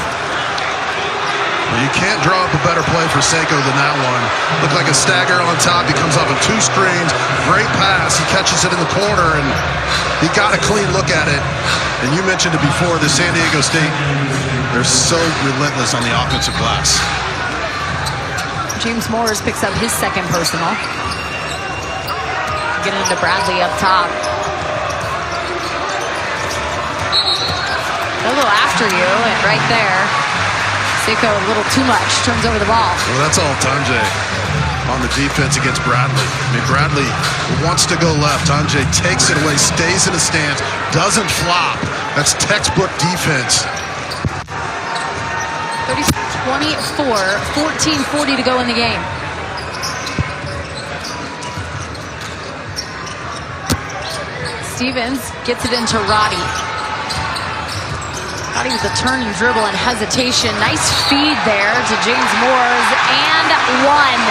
Well, you can't draw up a better play for Seiko than that one. Looked like a stagger on top. He comes off of 2 screens. Great pass. He catches it in the corner, and he got a clean look at it. And you mentioned it before, the San Diego State, they're so relentless on the offensive glass. James Morris picks up his second personal. Getting into Bradley up top. They'll go after you, and right there, Seiko a little too much, turns over the ball. Well, that's all Tanjay on the defense against Bradley. I mean, Bradley wants to go left. Tanjay takes it away, stays in his stance, doesn't flop. That's textbook defense. 30-24, 14:40 to go in the game. Stevens gets it into Roddy. Roddy with the turn and dribble and hesitation. Nice feed there to James Moores, and one.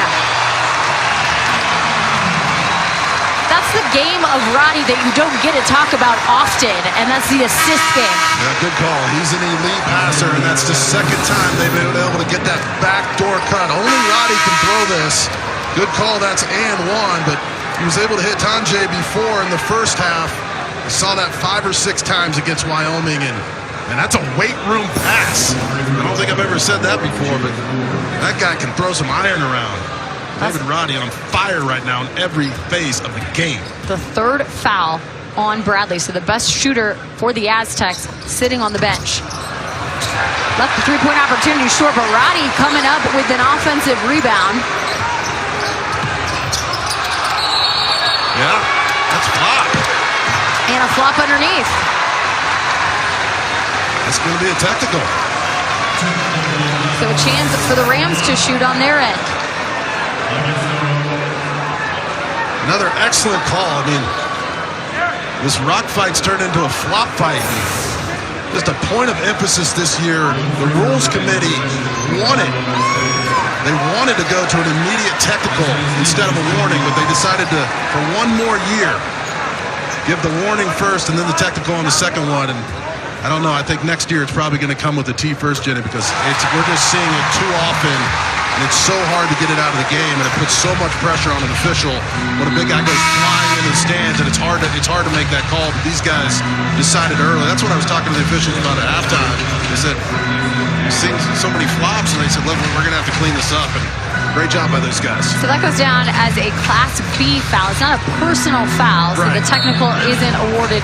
That's the game of Roddy that you don't get to talk about often, and that's the assist game. Yeah, good call. He's an elite passer, and that's the second time they've been able to get that backdoor cut. Only Roddy can throw this. Good call, that's and one, but he was able to hit Tanjay before in the first half. I saw that 5 or 6 times against Wyoming, and that's a weight room pass. I don't think I've ever said that before, but that guy can throw some iron around. David Roddy on fire right now in every phase of the game. The third foul on Bradley, so the best shooter for the Aztecs sitting on the bench. Left the three-point opportunity short, but Roddy coming up with an offensive rebound. Yeah, that's flop. And a flop underneath. That's going to be a technical. So a chance for the Rams to shoot on their end. Another excellent call. I mean, this rock fight's turned into a flop fight. Just a point of emphasis this year. The rules committee wanted. They wanted to go to an immediate technical instead of a warning, but they decided to, for one more year, give the warning first and then the technical on the second one. And I don't know. I think next year it's probably going to come with the T first, Jenny, because we're just seeing it too often. And it's so hard to get it out of the game, and it puts so much pressure on an official when a big guy goes flying into the stands, and it's hard to make that call. But these guys decided early. That's what I was talking to the officials about at halftime. They said, we've seen so many flops, and they said, look, we're going to have to clean this up. And great job by those guys. So that goes down as a Class B foul. It's not a personal foul, so the technical isn't awarded,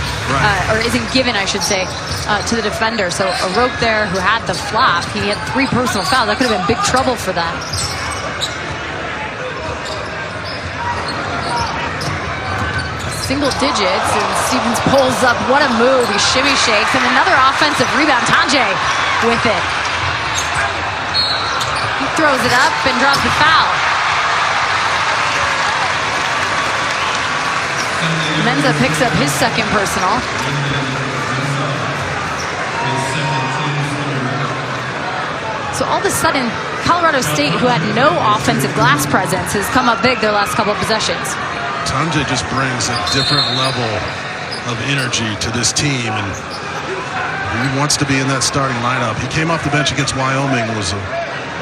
or isn't given, I should say, to the defender. So a rope there who had the flop, he had 3 personal fouls. That could have been big trouble for them. Single digits, and Stevens pulls up. What a move. He shimmy shakes, and another offensive rebound. Tanjay with it. He throws it up and draws the foul. Menza picks up his second personal. So all of a sudden, Colorado State, who had no offensive glass presence, has come up big their last couple of possessions. Tanjay just brings a different level of energy to this team, and he wants to be in that starting lineup. He came off the bench against Wyoming, was a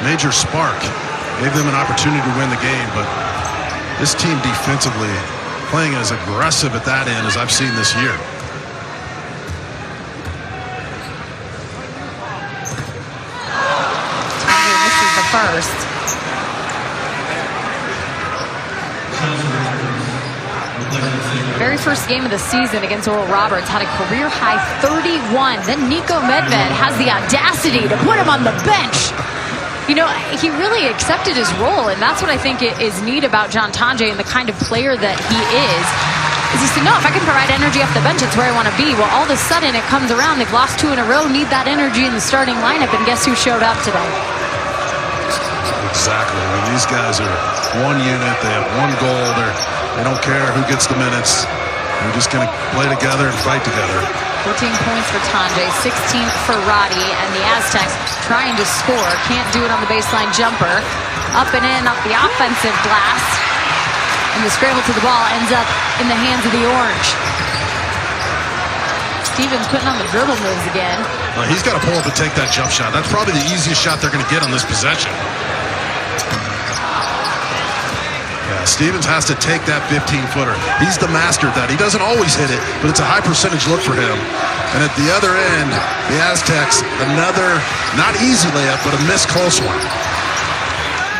major spark, gave them an opportunity to win the game, but this team defensively playing as aggressive at that end as I've seen this year. Tanjay misses the first. Very first game of the season against Oral Roberts, had a career-high 31. Then Nico Medved has the audacity to put him on the bench. You know, he really accepted his role, and that's what I think is neat about John Tanjay and the kind of player that he is he said, no, if I can provide energy off the bench, it's where I want to be. Well, all of a sudden, it comes around. They've lost 2 in a row, need that energy in the starting lineup, and guess who showed up today? Exactly. I mean, these guys are one unit. They have one goal. They don't care who gets the minutes. They're just going to play together and fight together. 14 points for Tanjay, 16 for Roddy, and the Aztecs trying to score. Can't do it on the baseline jumper. Up and in, up the offensive glass. And the scramble to the ball ends up in the hands of the Orange. Stevens putting on the dribble moves again. He's got to pull up and take that jump shot. That's probably the easiest shot they're going to get on this possession. Yeah, Stevens has to take that 15-footer. He's the master at that. He doesn't always hit it, but it's a high percentage look for him. And at the other end, the Aztecs, another not easy layup, but a missed close one.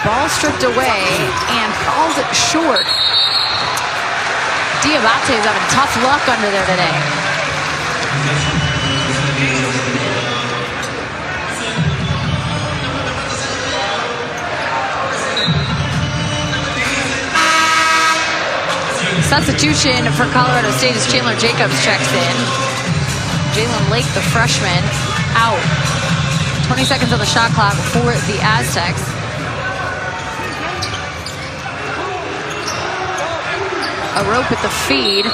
Ball stripped away and falls short. Diabate is having tough luck under there today. Substitution for Colorado State as Chandler Jacobs checks in. Jalen Lake, the freshman, out. 20 seconds on the shot clock for the Aztecs. A rope at the feed.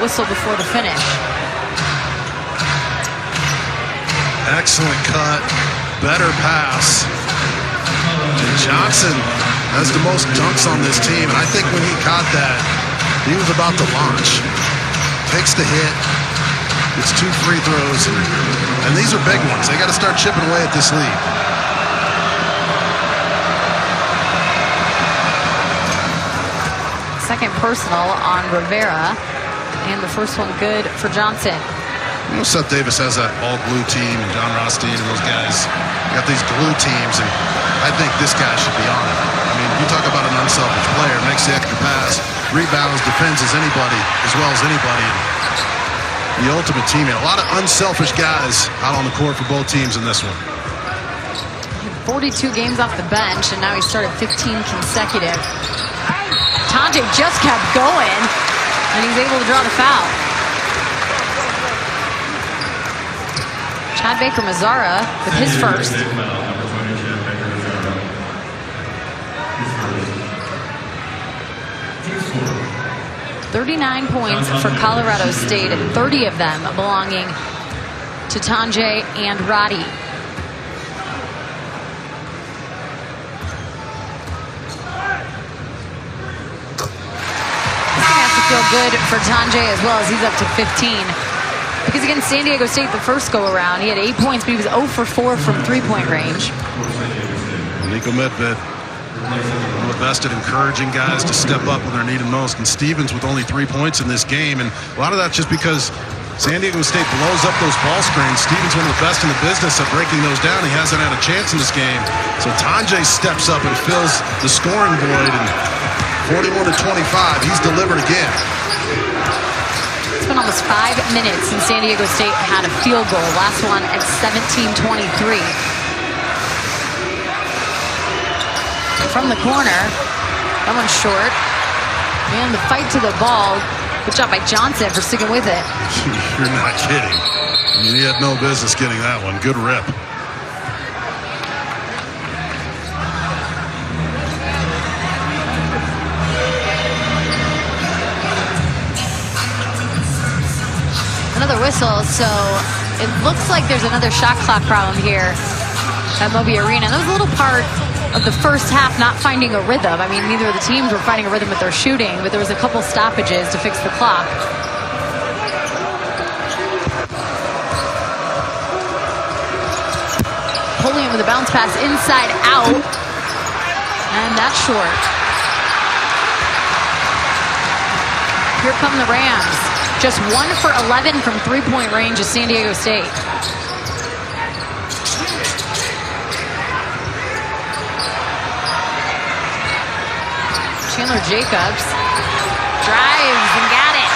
whistle before the finish. Excellent cut, better pass. And Johnson has the most dunks on this team, and I think when he caught that, he was about to launch. Takes the hit, gets 2 free throws, and these are big ones. They got to start chipping away at this lead. Second personal on Rivera, and the first one good for Johnson. You know, Seth Davis has that all-glue team, and John Rothstein and those guys got these glue teams, and I think this guy should be on it. I mean, you talk about an unselfish player, makes the extra pass, rebounds, defends as anybody, as well as anybody. The ultimate teammate. A lot of unselfish guys out on the court for both teams in this one. 42 games off the bench, and now he started 15 consecutive. Tanjay just kept going, and he's able to draw the foul. Chad Baker-Mazara with his first. "39 points for Colorado State, and 30 of them belonging to Tanjay and Roddy." Feel good for Tanjay as well, as he's up to 15. Because against San Diego State the first go around, he had 8 points, but he was 0 for 4 from three-point range. Nico Medved, one of the best at encouraging guys to step up when they're needed most. And Stevens with only 3 points in this game, and a lot of that's just because San Diego State blows up those ball screens. Stevens one of the best in the business at breaking those down. He hasn't had a chance in this game. So Tanjay steps up and fills the scoring void, and 41-25, he's delivered again. It's been almost 5 minutes since San Diego State had a field goal. Last one at 17:23. From the corner, that one's short. And the fight to the ball. Good job by Johnson for sticking with it. You're not kidding. I mean, he had no business getting that one. Good rip. Another whistle, so it looks like there's another shot clock problem here at Moby Arena. That was a little part of the first half not finding a rhythm. I mean, neither of the teams were finding a rhythm with their shooting, but there was a couple stoppages to fix the clock. Pulling it with a bounce pass inside out, and that's short. Here come the Rams. Just 1 for 11 from three-point range of San Diego State. Chandler Jacobs drives and got it.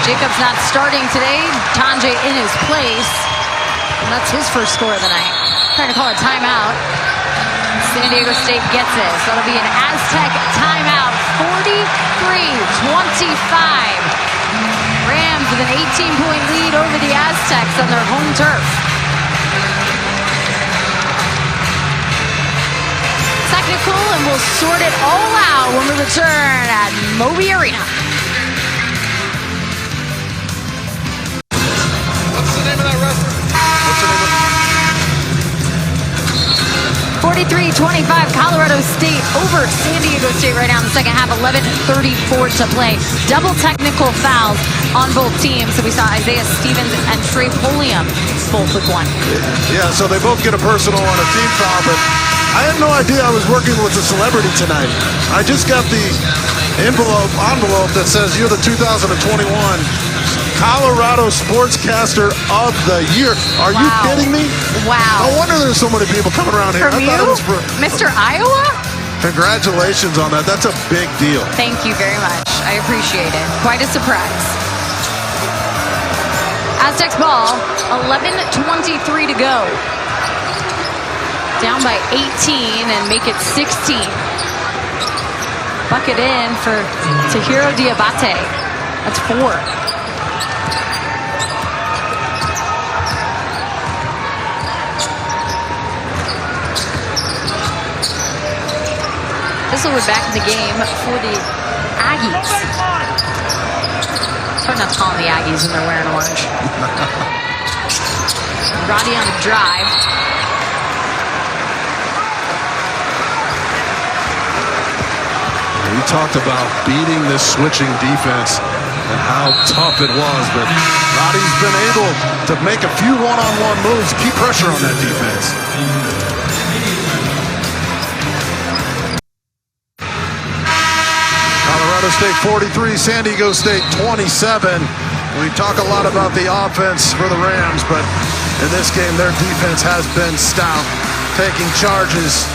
Jacobs not starting today. Tanjay in his place. And that's his first score of the night. Trying to call a timeout. San Diego State gets it. So it'll be an Aztec timeout. 43-25. Rams with an 18-point lead over the Aztecs on their home turf. Technical, and we'll sort it all out when we return at Moby Arena. What's the name of that restaurant? 43-25, Colorado State over San Diego State right now in the second half. 11:34 to play. Double technical fouls on both teams. So we saw Isaiah Stevens and Trey Pulliam both with one. Yeah, so they both get a personal on a team foul, but I had no idea I was working with a celebrity tonight. I just got the envelope that says you're the 2021 Colorado Sportscaster of the Year. Are you kidding me? Wow. No wonder there's so many people coming around here. From I thought you? it was for Mr. Iowa? Congratulations on that. That's a big deal. Thank you very much. I appreciate it. Quite a surprise. Aztecs ball, 11:23 to go. Down by 18 and make it 16. Bucket in for Tahiro Diabate. That's 4. This will be back in the game for the Aggies. It's hard not to call them the Aggies when they're wearing orange. Roddy on the drive. We talked about beating this switching defense and how tough it was, but Roddy's been able to make a few one-on-one moves, keep pressure on that defense. Colorado State 43, San Diego State 27. We talk a lot about the offense for the Rams, but in this game, their defense has been stout, taking charges,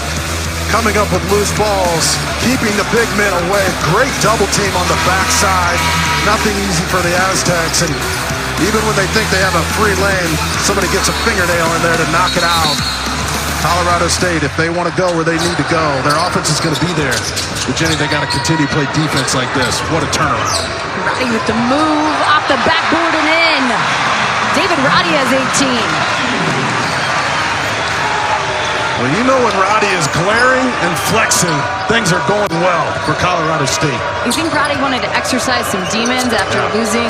coming up with loose balls, keeping the big men away. Great double team on the backside. Nothing easy for the Aztecs, and even when they think they have a free lane, somebody gets a fingernail in there to knock it out. Colorado State, if they want to go where they need to go, their offense is going to be there. But Jenny, they got to continue to play defense like this. What a turnaround. Roddy with the move off the backboard and in. David Roddy has 18. Well, you know when Roddy is glaring and flexing, things are going well for Colorado State. You think Roddy wanted to exercise some demons after losing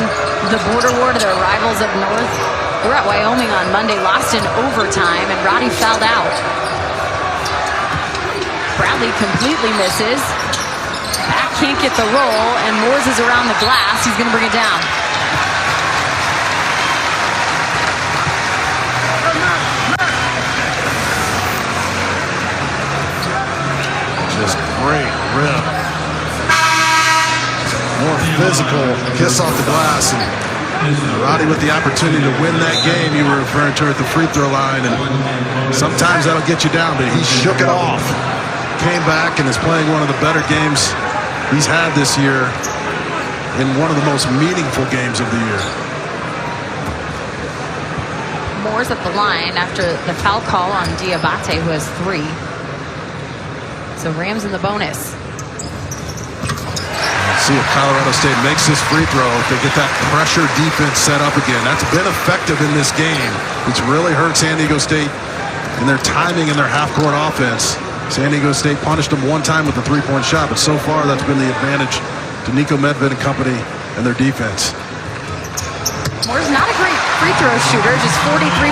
the border war to their rivals up north? They were at Wyoming on Monday, lost in overtime, and Roddy fouled out. Bradley completely misses. Back can't get the roll, and Moores is around the glass. He's going to bring it down. Just great rip. More physical kiss off the glass. And Roddy with the opportunity to win that game. You were referring to at the free throw line, and sometimes that'll get you down, but he shook it off. Came back and is playing one of the better games he's had this year in one of the most meaningful games of the year. Moore's at the line after the foul call on Diabate, who has 3. So Rams in the bonus. Let's see if Colorado State makes this free throw, if they get that pressure defense set up again. That's been effective in this game. It's really hurt San Diego State in their timing and their half-court offense. San Diego State punished them one time with a 3-point shot, but so far that's been the advantage to Nico Medved and company and their defense. Moore's not a great free throw shooter, just 43%,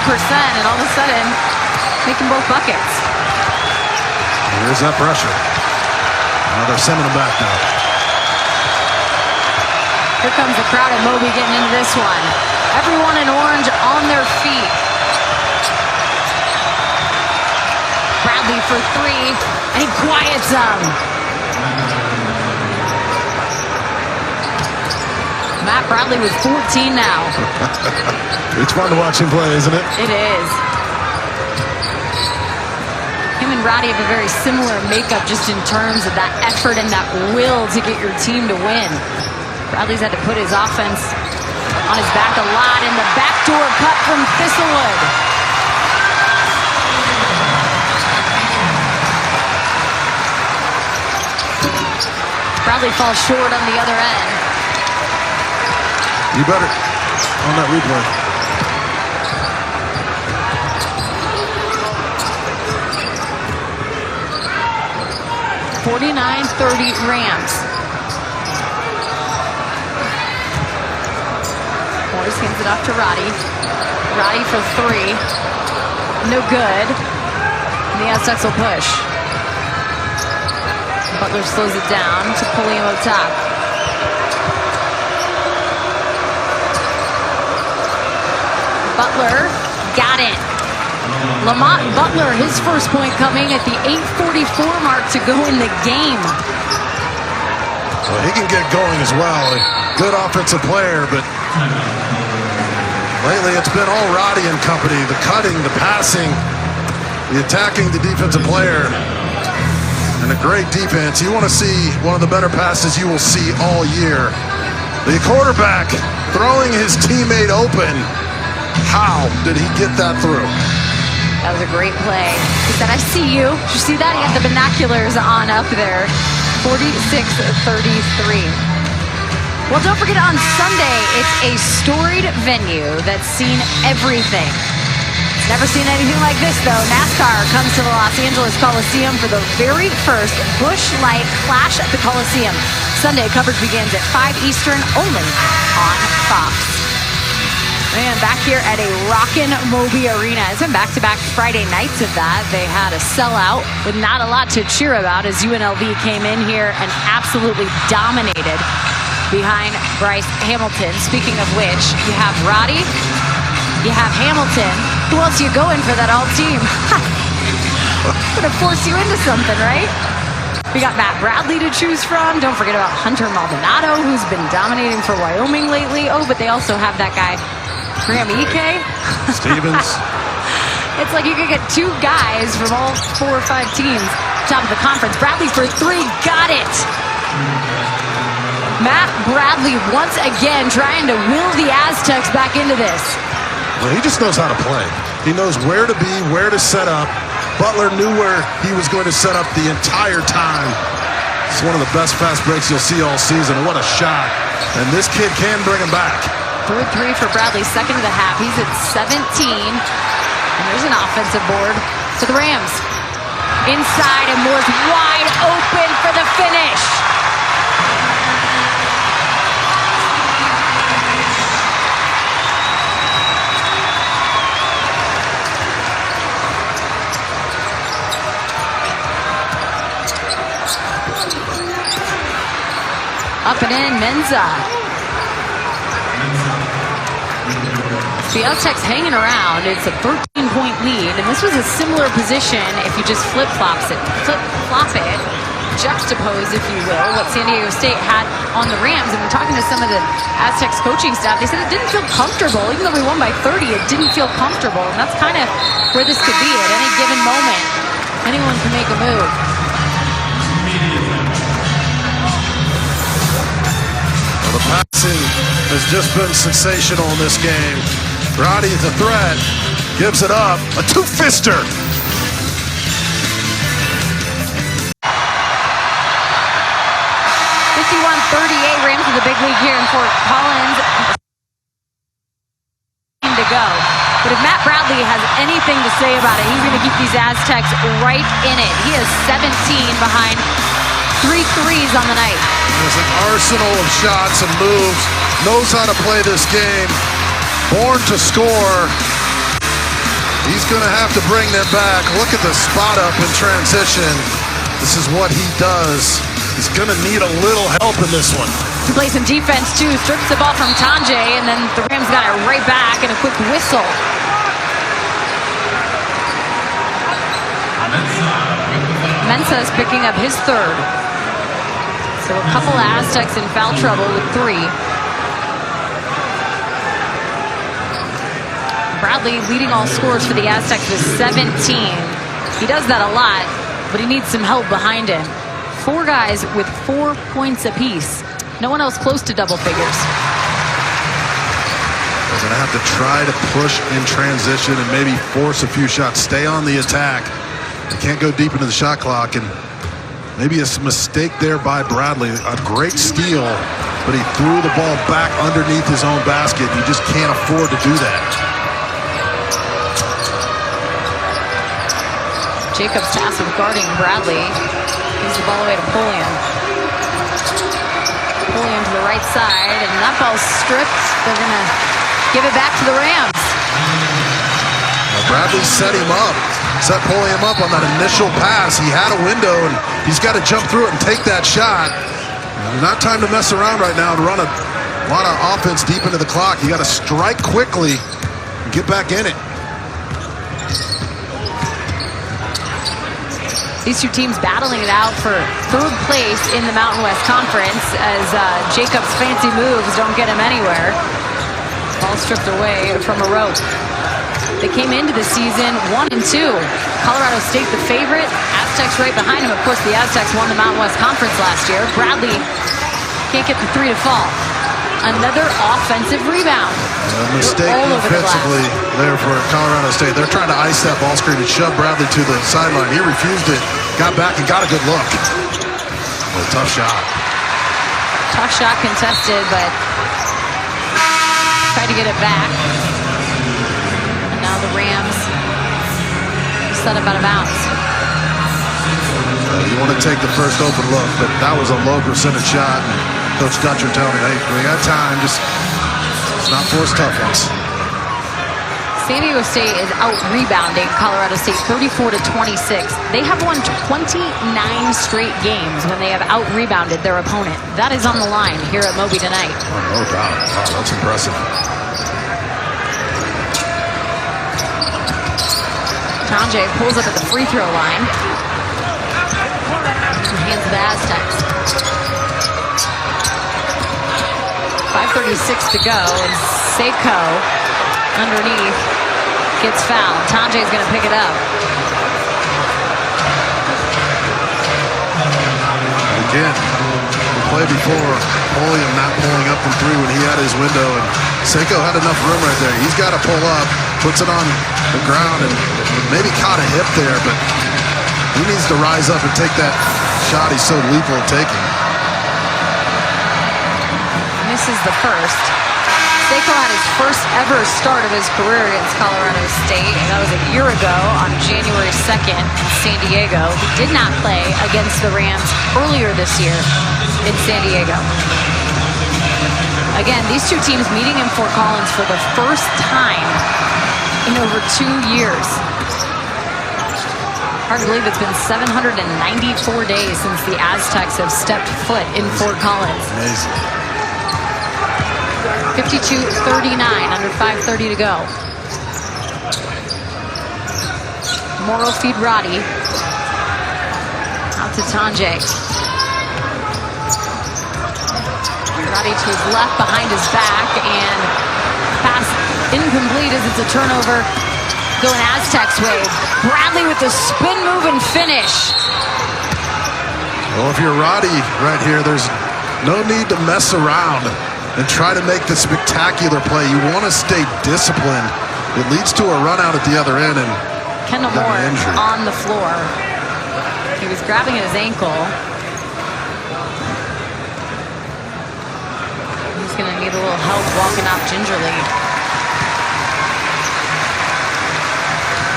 and all of a sudden making both buckets. Here's that pressure. Now they're sending them back now. Here comes the crowd at Moby getting into this one. Everyone in orange on their feet. Bradley for 3, and he quiets them. Matt Bradley with 14 now. it's fun to watch him play, isn't it? It is. Him and Roddy have a very similar makeup just in terms of that effort and that will to get your team to win. Bradley's had to put his offense on his back a lot, and the backdoor cut from Thistlewood. Bradley falls short on the other end. You better on that replay. 49-30 Rams. Morris hands it off to Roddy. Roddy for 3. No good. And the Aztecs will push. Butler slows it down to Pulliam up top. Butler got it. Lamont Butler, his first point coming at the 8:44 mark to go in the game. Well, he can get going as well. A good offensive player, but lately it's been all Roddy and company. The cutting, the passing, the attacking the defensive player. And a great defense. You want to see one of the better passes you will see all year. The quarterback throwing his teammate open. How did he get that through? That was a great play. He said, I see you. Did you see that? He had the binoculars on up there. 46-33. Well, don't forget on Sunday, it's a storied venue that's seen everything. It's never seen anything like this, though. NASCAR comes to the Los Angeles Coliseum for the very first Busch Light Clash at the Coliseum. Sunday coverage begins at 5 Eastern only on Fox. And back here at a rockin' Moby Arena. It's been back-to-back Friday nights of that. They had a sellout with not a lot to cheer about as UNLV came in here and absolutely dominated behind Bryce Hamilton. Speaking of which, you have Roddy, you have Hamilton. Who else you going for that all team? Gonna force you into something, right? We got Matt Bradley to choose from. Don't forget about Hunter Maldonado, who's been dominating for Wyoming lately. Oh, but they also have that guy, Graham Ike. Stevens. It's like you could get 2 guys from all 4 or 5 teams. Top of the conference. Bradley for 3. Got it. Matt Bradley once again trying to will the Aztecs back into this. Well, he just knows how to play. He knows where to be, where to set up. Butler knew where he was going to set up the entire time. It's one of the best fast breaks you'll see all season. What a shot. And this kid can bring him back. Third 3 for Bradley, second of the half. He's at 17. And there's an offensive board to the Rams. Inside, and Moore's wide open for the finish. Up and in, Menza. The Aztecs hanging around. It's a 13-point lead, and this was a similar position if you just flip-flop it, juxtapose, if you will, what San Diego State had on the Rams. And we're talking to some of the Aztecs coaching staff. They said it didn't feel comfortable. Even though we won by 30, it didn't feel comfortable. And that's kind of where this could be at any given moment. Anyone can make a move. The passing has just been sensational in this game. Roddy, the threat, gives it up. A two-fister. 51-38, Rams with the big lead here in Fort Collins. To go. But if Matt Bradley has anything to say about it, he's going to keep these Aztecs right in it. He is 17 behind 3 threes on the night. There's an arsenal of shots and moves. Knows how to play this game. Born to score. He's going to have to bring them back. Look at the spot up in transition. This is what he does. He's going to need a little help in this one. He plays some defense too. Strips the ball from Tanjay, and then the Rams got it right back and a quick whistle. Mensah is picking up his 3rd. So a couple of Aztecs in foul trouble with 3. Bradley leading all scorers for the Aztecs with 17. He does that a lot, but he needs some help behind him. 4 guys with 4 points apiece. No one else close to double figures. They're going to have to try to push in transition and maybe force a few shots. Stay on the attack. They can't go deep into the shot clock, and maybe a mistake there by Bradley. A great steal, but he threw the ball back underneath his own basket. You just can't afford to do that. Jacobs tasked with guarding Bradley. Gives the ball away to Pulliam. Pulliam to the right side, and that ball's stripped. They're going to give it back to the Rams. Well, Bradley set him up. Set Pulliam up on that initial pass. He had a window, and he's got to jump through it and take that shot. Not time to mess around right now to run a lot of offense deep into the clock. You got to strike quickly and get back in it. These 2 teams battling it out for 3rd place in the Mountain West Conference as Jacobs' fancy moves don't get him anywhere. Ball stripped away from a rope. They came into the season 1-2. Colorado State the favorite. Aztecs right behind him. Of course, the Aztecs won the Mountain West Conference last year. Bradley can't get the 3 to fall. Another offensive rebound. A mistake defensively there for Colorado State. They're trying to ice that ball screen and shove Bradley to the sideline. He refused it, got back and got a good look. Oh, tough shot. Tough shot contested, but tried to get it back. Now the Rams set up out of bounds. You want to take the first open look, but that was a low percentage shot. And Coach Dutcher telling me, hey, we got time, just let's not force tough ones. San Diego State is out-rebounding Colorado State 34-26. They have won 29 straight games when they have out-rebounded their opponent. That is on the line here at Moby tonight. Oh, no doubt. Wow, that's impressive. Tanjay pulls up at the free throw line. Hands to the Aztecs. 5:36 to go, and Seiko underneath gets fouled. Tanjay's going to pick it up. Again, the play before, Pulliam not pulling up from three when he had his window, and Seiko had enough room right there. He's got to pull up, puts it on the ground, and maybe caught a hip there, but he needs to rise up and take that shot he's so lethal at taking. Misses the first. Seiko had his first ever start of his career against Colorado State, and that was a year ago on January 2nd in San Diego. He did not play against the Rams earlier this year in San Diego. Again, these two teams meeting in Fort Collins for the first time in over 2 years. Hard to believe it's been 794 days since the Aztecs have stepped foot in Fort Collins. Amazing. 52-39, under 5:30 to go. Morrow feed Roddy. Out to Tanjay. Roddy to his left, behind his back, and pass incomplete as it's a turnover going Aztecs way. Bradley with the spin move and finish. Well, if you're Roddy right here, there's no need to mess around and try to make the spectacular play. You want to stay disciplined. It leads to a run out at the other end, and Kendall Moore on the floor. He was grabbing at his ankle. He's going to need a little help walking off gingerly.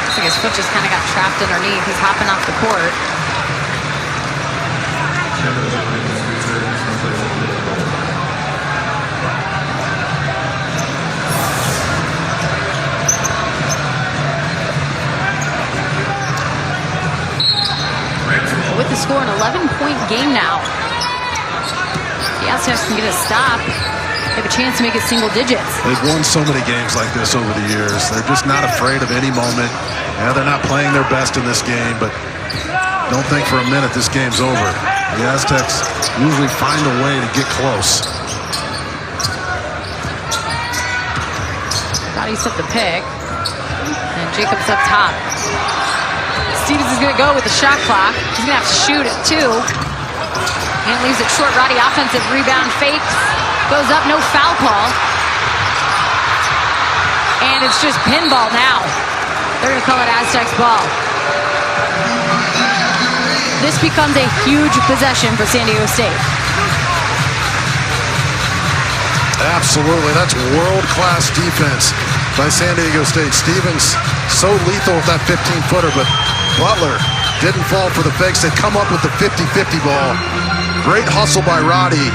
Looks like his foot just kind of got trapped underneath. He's hopping off the court. With the score, an 11-point game now. The Aztecs can get a stop. They have a chance to make it single digits. They've won so many games like this over the years. They're just not afraid of any moment. Yeah, they're not playing their best in this game, but don't think for a minute this game's over. The Aztecs usually find a way to get close. Thought he set the pick. And Jacobs up top. Stevens is going to go with the shot clock. He's going to have to shoot it, too. And leaves it short. Roddy offensive rebound, fakes. Goes up, no foul call. And it's just pinball now. They're going to call it Aztecs ball. This becomes a huge possession for San Diego State. Absolutely. That's world-class defense by San Diego State. Stevens so lethal with that 15-footer, but Butler didn't fall for the fakes. They come up with the 50-50 ball. Great hustle by Roddy.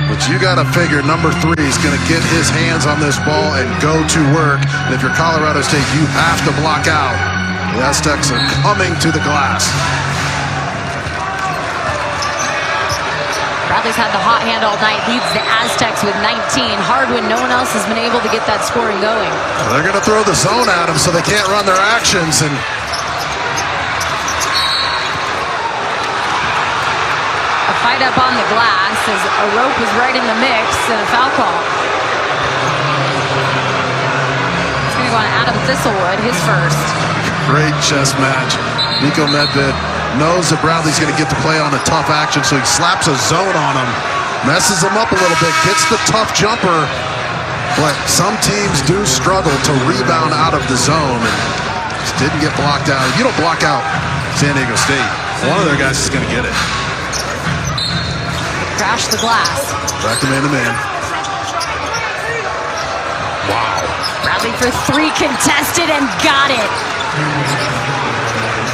But you got to figure number 3 is going to get his hands on this ball and go to work. And if you're Colorado State, you have to block out. The Aztecs are coming to the glass. Bradley's had the hot hand all night, leads the Aztecs with 19. Hard when no one else has been able to get that scoring going. Well, they're going to throw the zone at them so they can't run their actions. And a fight up on the glass as a rope is right in the mix and a foul call. It's going to go on Adam Thistlewood, his first. Great chess match. Nico Medved knows that Bradley's going to get the play on a tough action, so he slaps a zone on him, messes him up a little bit, gets the tough jumper, but some teams do struggle to rebound out of the zone and just didn't get blocked out. If you don't block out San Diego State, one of their guys is going to get it. Crash the glass. Back to man-to-man. Wow. Bradley for 3, contested and got it.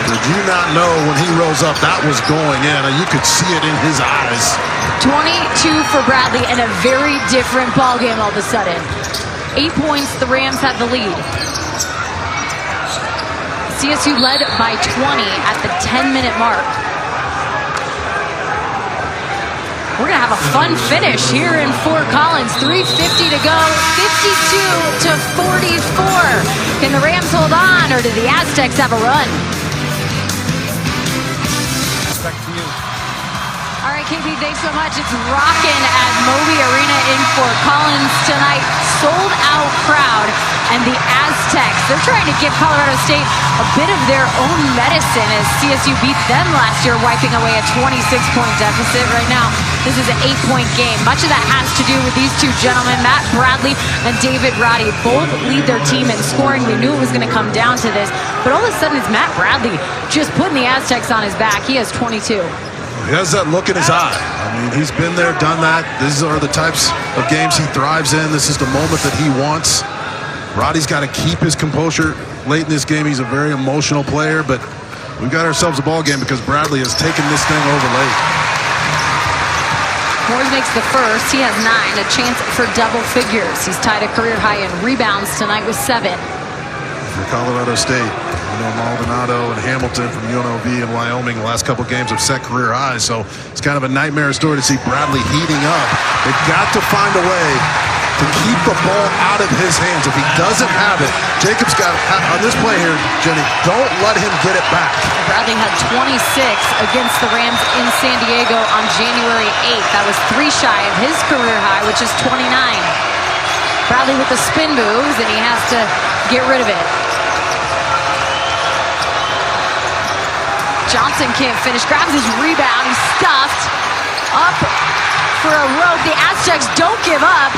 Did you not know when he rose up that was going in? You could see it in his eyes. 22 for Bradley and a very different ball game all of a sudden. 8 points, the Rams have the lead. CSU led by 20 at the 10-minute mark. We're going to have a fun finish here in Fort Collins. 3:50 to go, 52 to 44. Can the Rams hold on, or do the Aztecs have a run? Back to you. All right, KP, thanks so much. It's rocking at Moby Arena in Fort Collins tonight. Sold out crowd. And the Aztecs, they're trying to give Colorado State a bit of their own medicine as CSU beat them last year, wiping away a 26-point deficit. Right now, this is an 8-point game. Much of that has to do with these two gentlemen, Matt Bradley and David Roddy. Both lead their team in scoring. We knew it was going to come down to this. But all of a sudden, it's Matt Bradley just putting the Aztecs on his back. He has 22. He has that look in his eye. I mean, he's been there, done that. These are the types of games he thrives in. This is the moment that he wants. Roddy's got to keep his composure late in this game. He's a very emotional player, but we've got ourselves a ball game because Bradley has taken this thing over late. Moores makes the first. He has 9, a chance for double figures. He's tied a career high in rebounds tonight with 7. For Colorado State, Maldonado and Hamilton from UNLV and Wyoming, the last couple games have set career highs, so it's kind of a nightmare story to see Bradley heating up. They've got to find a way to keep the ball out of his hands. If he doesn't have it, Jacobs got on this play here, Jenny, don't let him get it back. Bradley had 26 against the Rams in San Diego on January 8th. That was 3 shy of his career high, which is 29. Bradley with the spin moves, and he has to get rid of it. Johnson can't finish, grabs his rebound, he's stuffed. Up for a rope, the Aztecs don't give up.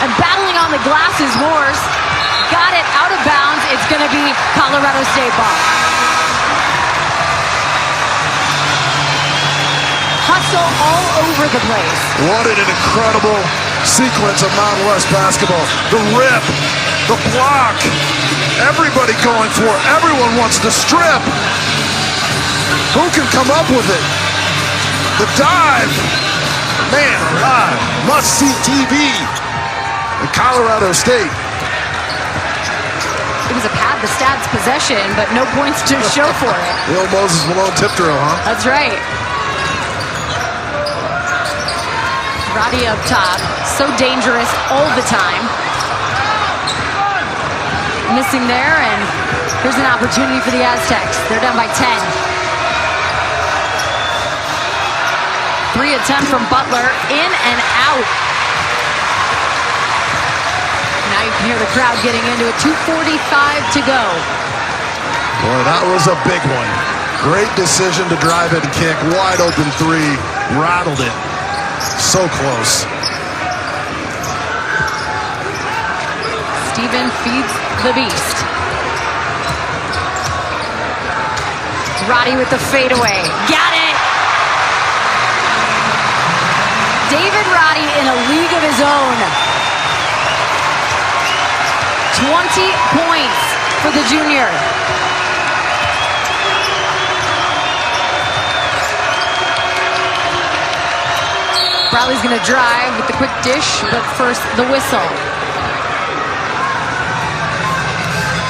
And battling on the glass is Moores. Got it out of bounds. It's going to be Colorado State ball. Hustle all over the place. What an incredible sequence of Mountain West basketball. The rip, the block, everybody going for it. Everyone wants to strip. Who can come up with it? The dive. Man alive, must-see TV. In Colorado State. It was a pad the stats possession, but no points to show for it. The old Moses Malone tip drill, huh? That's right. Roddy up top, so dangerous all the time. Missing there, and here's an opportunity for the Aztecs. They're down by 10. 3 attempt from Butler, in and out. Now you can hear the crowd getting into it. 2:45 to go. Boy, that was a big one. Great decision to drive it and kick. Wide open 3. Rattled it. So close. Steven feeds the beast. Roddy with the fadeaway. Got it! David Roddy in a league of his own. 20 points for the junior. Bradley's going to drive with the quick dish, but first the whistle.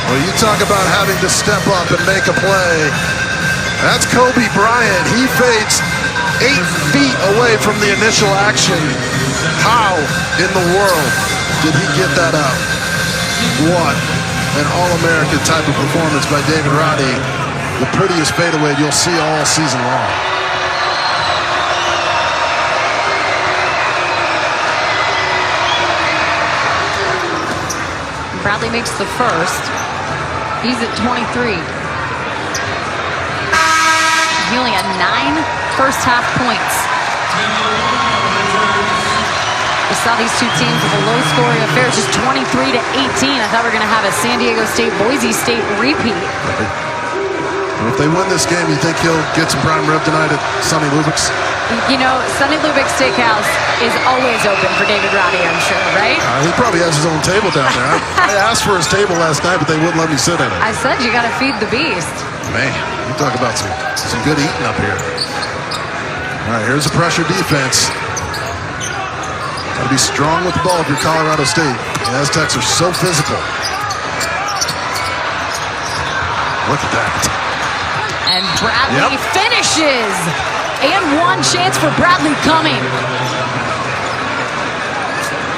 Well, you talk about having to step up and make a play. That's Kobe Bryant. He fades 8 feet away from the initial action. How in the world did he get that out? What an All-American type of performance by David Roddy. The prettiest fadeaway you'll see all season long. Bradley makes the first. He's at 23. He only had 9 first-half points. We saw these two teams with a low-scoring affair, just 23 to 18. I thought we were going to have a San Diego State, Boise State repeat. If they win this game, you think he'll get some prime rib tonight at Sonny Lubbock's? You know, Sonny Lubbock's Steakhouse is always open for David Roddy, I'm sure, right? He probably has his own table down there. I asked for his table last night, but they wouldn't let me sit at it. I said you got to feed the beast. Man, you talk about some good eating up here. All right, here's a pressure defense. Got to be strong with the ball if you're Colorado State. The Aztecs are so physical. Look at that. And Bradley finishes. And one chance for Bradley coming.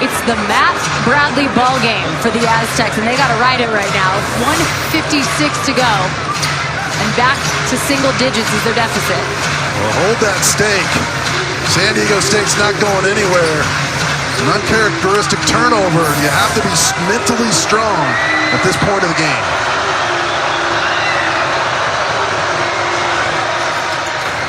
It's the Matt Bradley ball game for the Aztecs, and they got to ride it right now. 1:56 to go. And back to single digits is their deficit. Well, hold that steak. San Diego State's not going anywhere. An uncharacteristic turnover. You have to be mentally strong at this point of the game.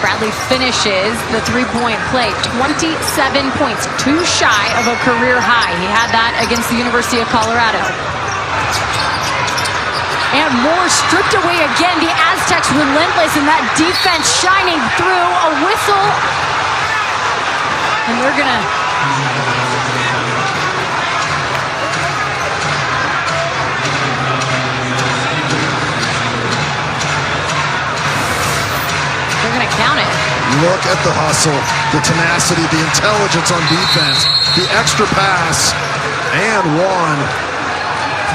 Bradley finishes the three-point play. 27 points, too shy of a career high. He had that against the University of Colorado. And Moore stripped away again. The Aztecs relentless, and that defense shining through. A whistle. And they're going to... count it. Look at the hustle, the tenacity, the intelligence on defense, the extra pass, and one.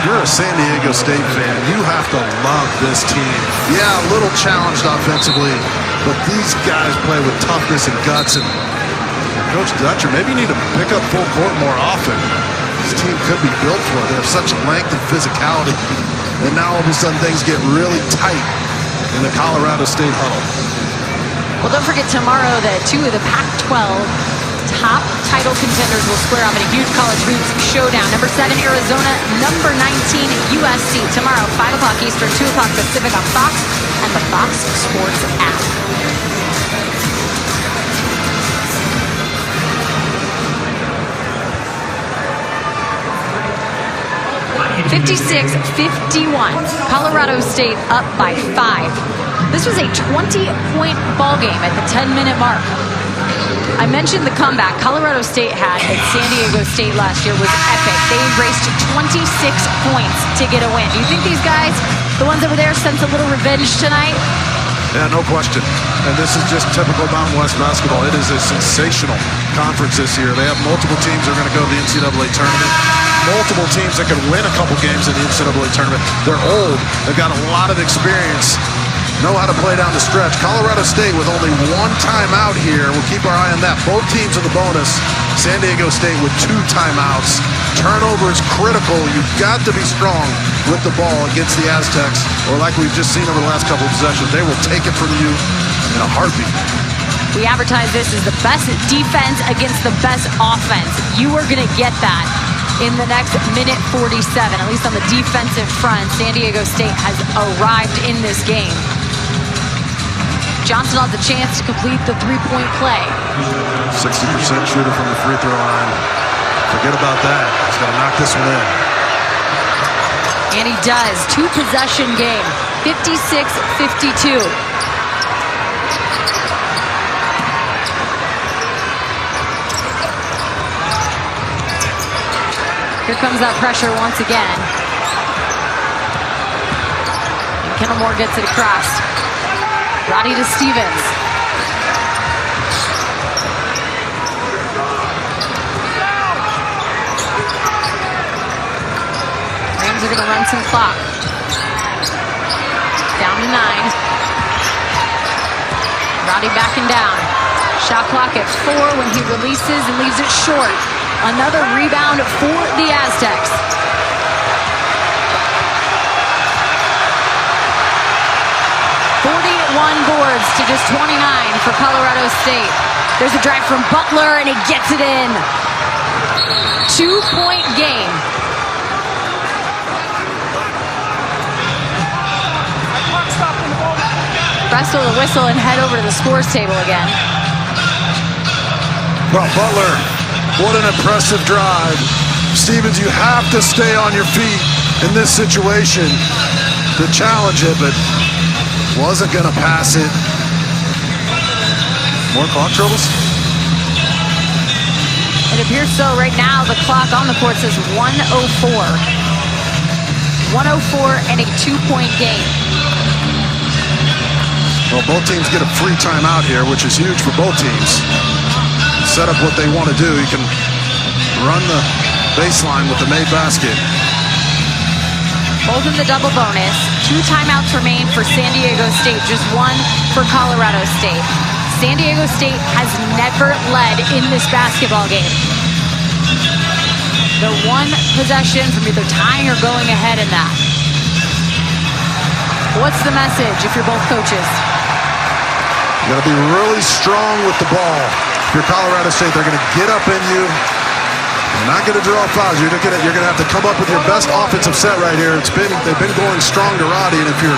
You're a San Diego State fan. You have to love this team. Yeah, a little challenged offensively, but these guys play with toughness and guts. And Coach Dutcher, maybe you need to pick up full court more often. This team could be built for it. They have such length and physicality. And now all of a sudden things get really tight in the Colorado State huddle. Well, don't forget tomorrow that two of the Pac-12 top title contenders will square off in a huge college hoops showdown. Number 7, Arizona. Number 19, USC. Tomorrow, 5 o'clock Eastern, 2 o'clock Pacific on Fox and the Fox Sports app. (56-51). Colorado State up by 5. This was a 20-point ball game at the 10-minute mark. I mentioned the comeback Colorado State had at San Diego State last year was epic. They embraced 26 points to get a win. Do you think these guys, the ones over there, sense a little revenge tonight? Yeah, no question. And this is just typical Mountain West basketball. It is a sensational conference this year. They have multiple teams that are going to go to the NCAA tournament. Multiple teams that can win a couple games in the NCAA tournament. They're old. They've got a lot of experience. Know how to play down the stretch. Colorado State with only one timeout here. We'll keep our eye on that. Both teams in the bonus. San Diego State with 2 timeouts. Turnover is critical. You've got to be strong with the ball against the Aztecs, or like we've just seen over the last couple of possessions, they will take it from you in a heartbeat. We advertise this as the best defense against the best offense. You are going to get that in the next minute 47, at least on the defensive front. San Diego State has arrived in this game. Johnson has a chance to complete the three-point play. 60% shooter from the free throw line. Forget about that. He's got to knock this one in. And he does. 2-possession game. 56-52. Here comes that pressure once again. And Kendall Moore gets it across. Roddy to Stevens. Rams are going to run some clock. Down to 9. Roddy backing down. Shot clock at 4 when he releases and leaves it short. Another rebound for the Aztecs. Boards to just 29 for Colorado State. There's a drive from Butler, and he gets it in. 2-point game. Presto the whistle and head over to the scores table again. Well, Butler, what an impressive drive. Stevens, you have to stay on your feet in this situation to challenge it, but Wasn't going to pass it. More clock troubles? It appears so right now. The clock on the court says 1:04. 1:04 and a 2-point game. Well, both teams get a free timeout here, which is huge for both teams. Set up what they want to do. You can run the baseline with the made basket. Both in the double bonus. 2 timeouts remain for San Diego State, just 1 for Colorado State. San Diego State has never led in this basketball game. They're 1 possession from either tying or going ahead in that. What's the message if you're both coaches? You got to be really strong with the ball. If you're Colorado State, they're going to get up in you. They're not going to draw fouls. You're going to have to come up with your best offensive set right here. They've been going strong to Roddy, and if you're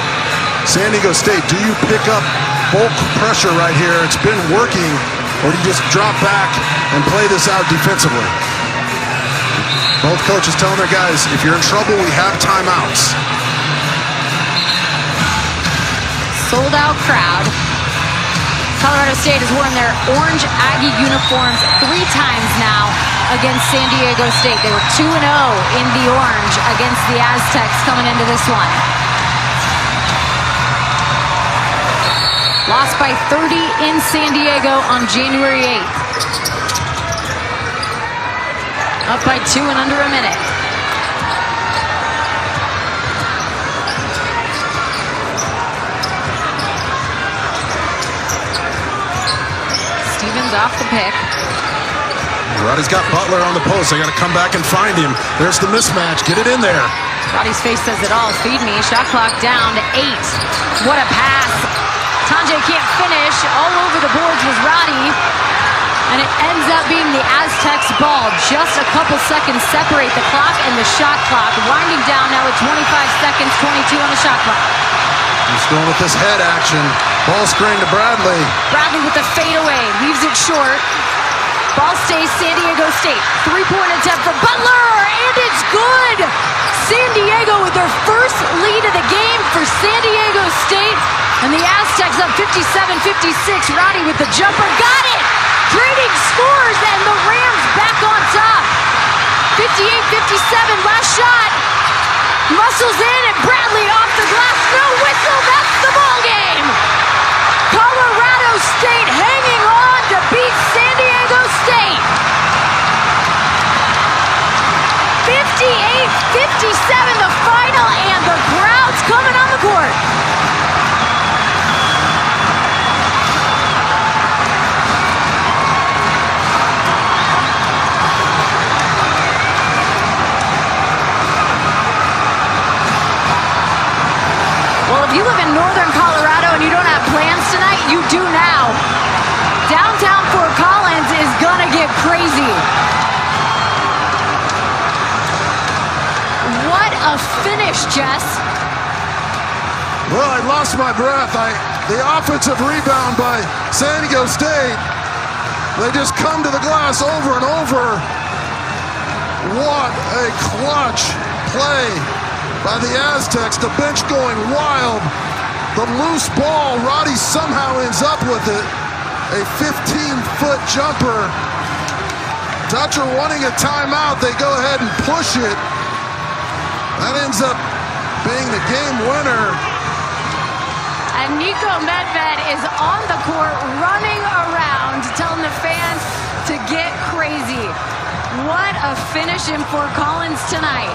San Diego State, do you pick up bulk pressure right here? It's been working, or do you just drop back and play this out defensively? Both coaches telling their guys, if you're in trouble, we have timeouts. Sold out crowd. Colorado State has worn their orange Aggie uniforms 3 times now against San Diego State. They were 2-0 in the orange against the Aztecs coming into this one. Lost by 30 in San Diego on January 8th. Up by 2 in under a minute. Stevens off the pick. Roddy's got Butler on the post. They got to come back and find him. There's the mismatch. Get it in there. Roddy's face says it all. Feed me. Shot clock down to 8. What a pass. Tanjay can't finish. All over the boards was Roddy. And it ends up being the Aztecs' ball. Just a couple seconds separate the clock and the shot clock. Winding down now at 25 seconds, 22 on the shot clock. He's going with this head action. Ball screen to Bradley. Bradley with the fadeaway. Leaves it short. Ball stays San Diego State. 3-point attempt for Butler. And it's good. San Diego with their first lead of the game for San Diego State. And the Aztecs up 57-56. Roddy with the jumper. Got it. Trading scores, and the Rams back on top. 58-57, last shot. Muscles in, and Bradley off the glass. No whistle, that's the ball game. Colorado State hanging on to beat San Diego State. 58-57, the final, and the crowd's coming on the court. Well, if you live in northern Colorado and you don't have plans tonight, you do now. Downtown Fort Collins is gonna get crazy. What a finish, Jess. Well, I lost my breath. The offensive rebound by San Diego State. They just come to the glass over and over. What a clutch play by the Aztecs. The bench going wild. The loose ball, Roddy somehow ends up with it. A 15-foot jumper. Dutcher wanting a timeout. They go ahead and push it. That ends up being the game winner. And Nico Medved is on the court running around telling the fans to get crazy. What a finish in Fort Collins tonight.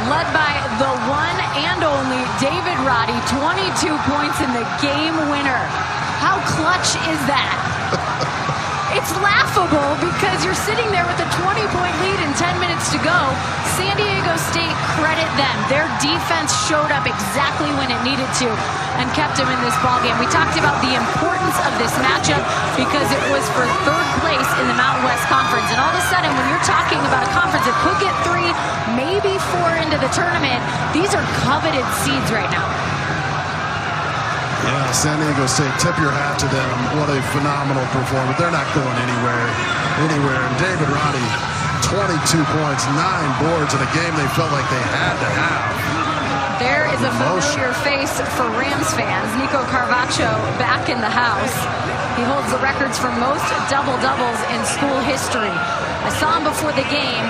Led by the one and only David Roddy, 22 points in the game winner. How clutch is that? It's laughable because you're sitting there with a 20-point lead and 10 minutes to go. San Diego State, credit them. Their defense showed up exactly when it needed to and kept them in this ballgame. We talked about the importance of this matchup because it was for 3rd place in the Mountain West Conference. And all of a sudden, when you're talking about a conference that could get 3, maybe 4 into the tournament, these are coveted seeds right now. Yeah, San Diego State, tip your hat to them. What a phenomenal performance. They're not going anywhere. And David Roddy, 22 points, 9 boards in a game they felt like they had to have. There is a familiar face for Rams fans. Nico Carvacho back in the house. He holds the records for most double-doubles in school history. I saw him before the game,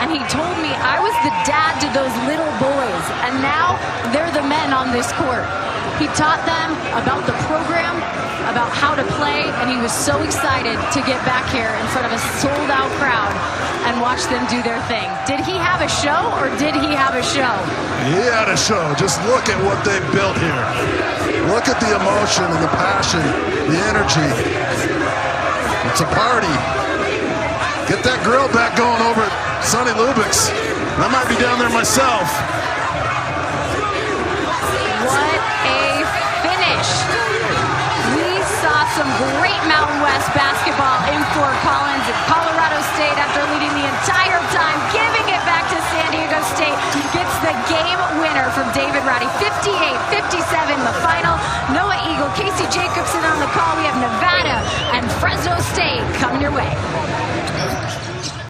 and he told me I was the dad to those little boys, and now they're the men on this court. He taught them about the program, about how to play, and he was so excited to get back here in front of a sold-out crowd and watch them do their thing. Did he have a show, or did he have a show? He had a show. Just look at what they built here. Look at the emotion and the passion, the energy. It's a party. Get that grill back going over at Sonny Lubbock's. I might be down there myself.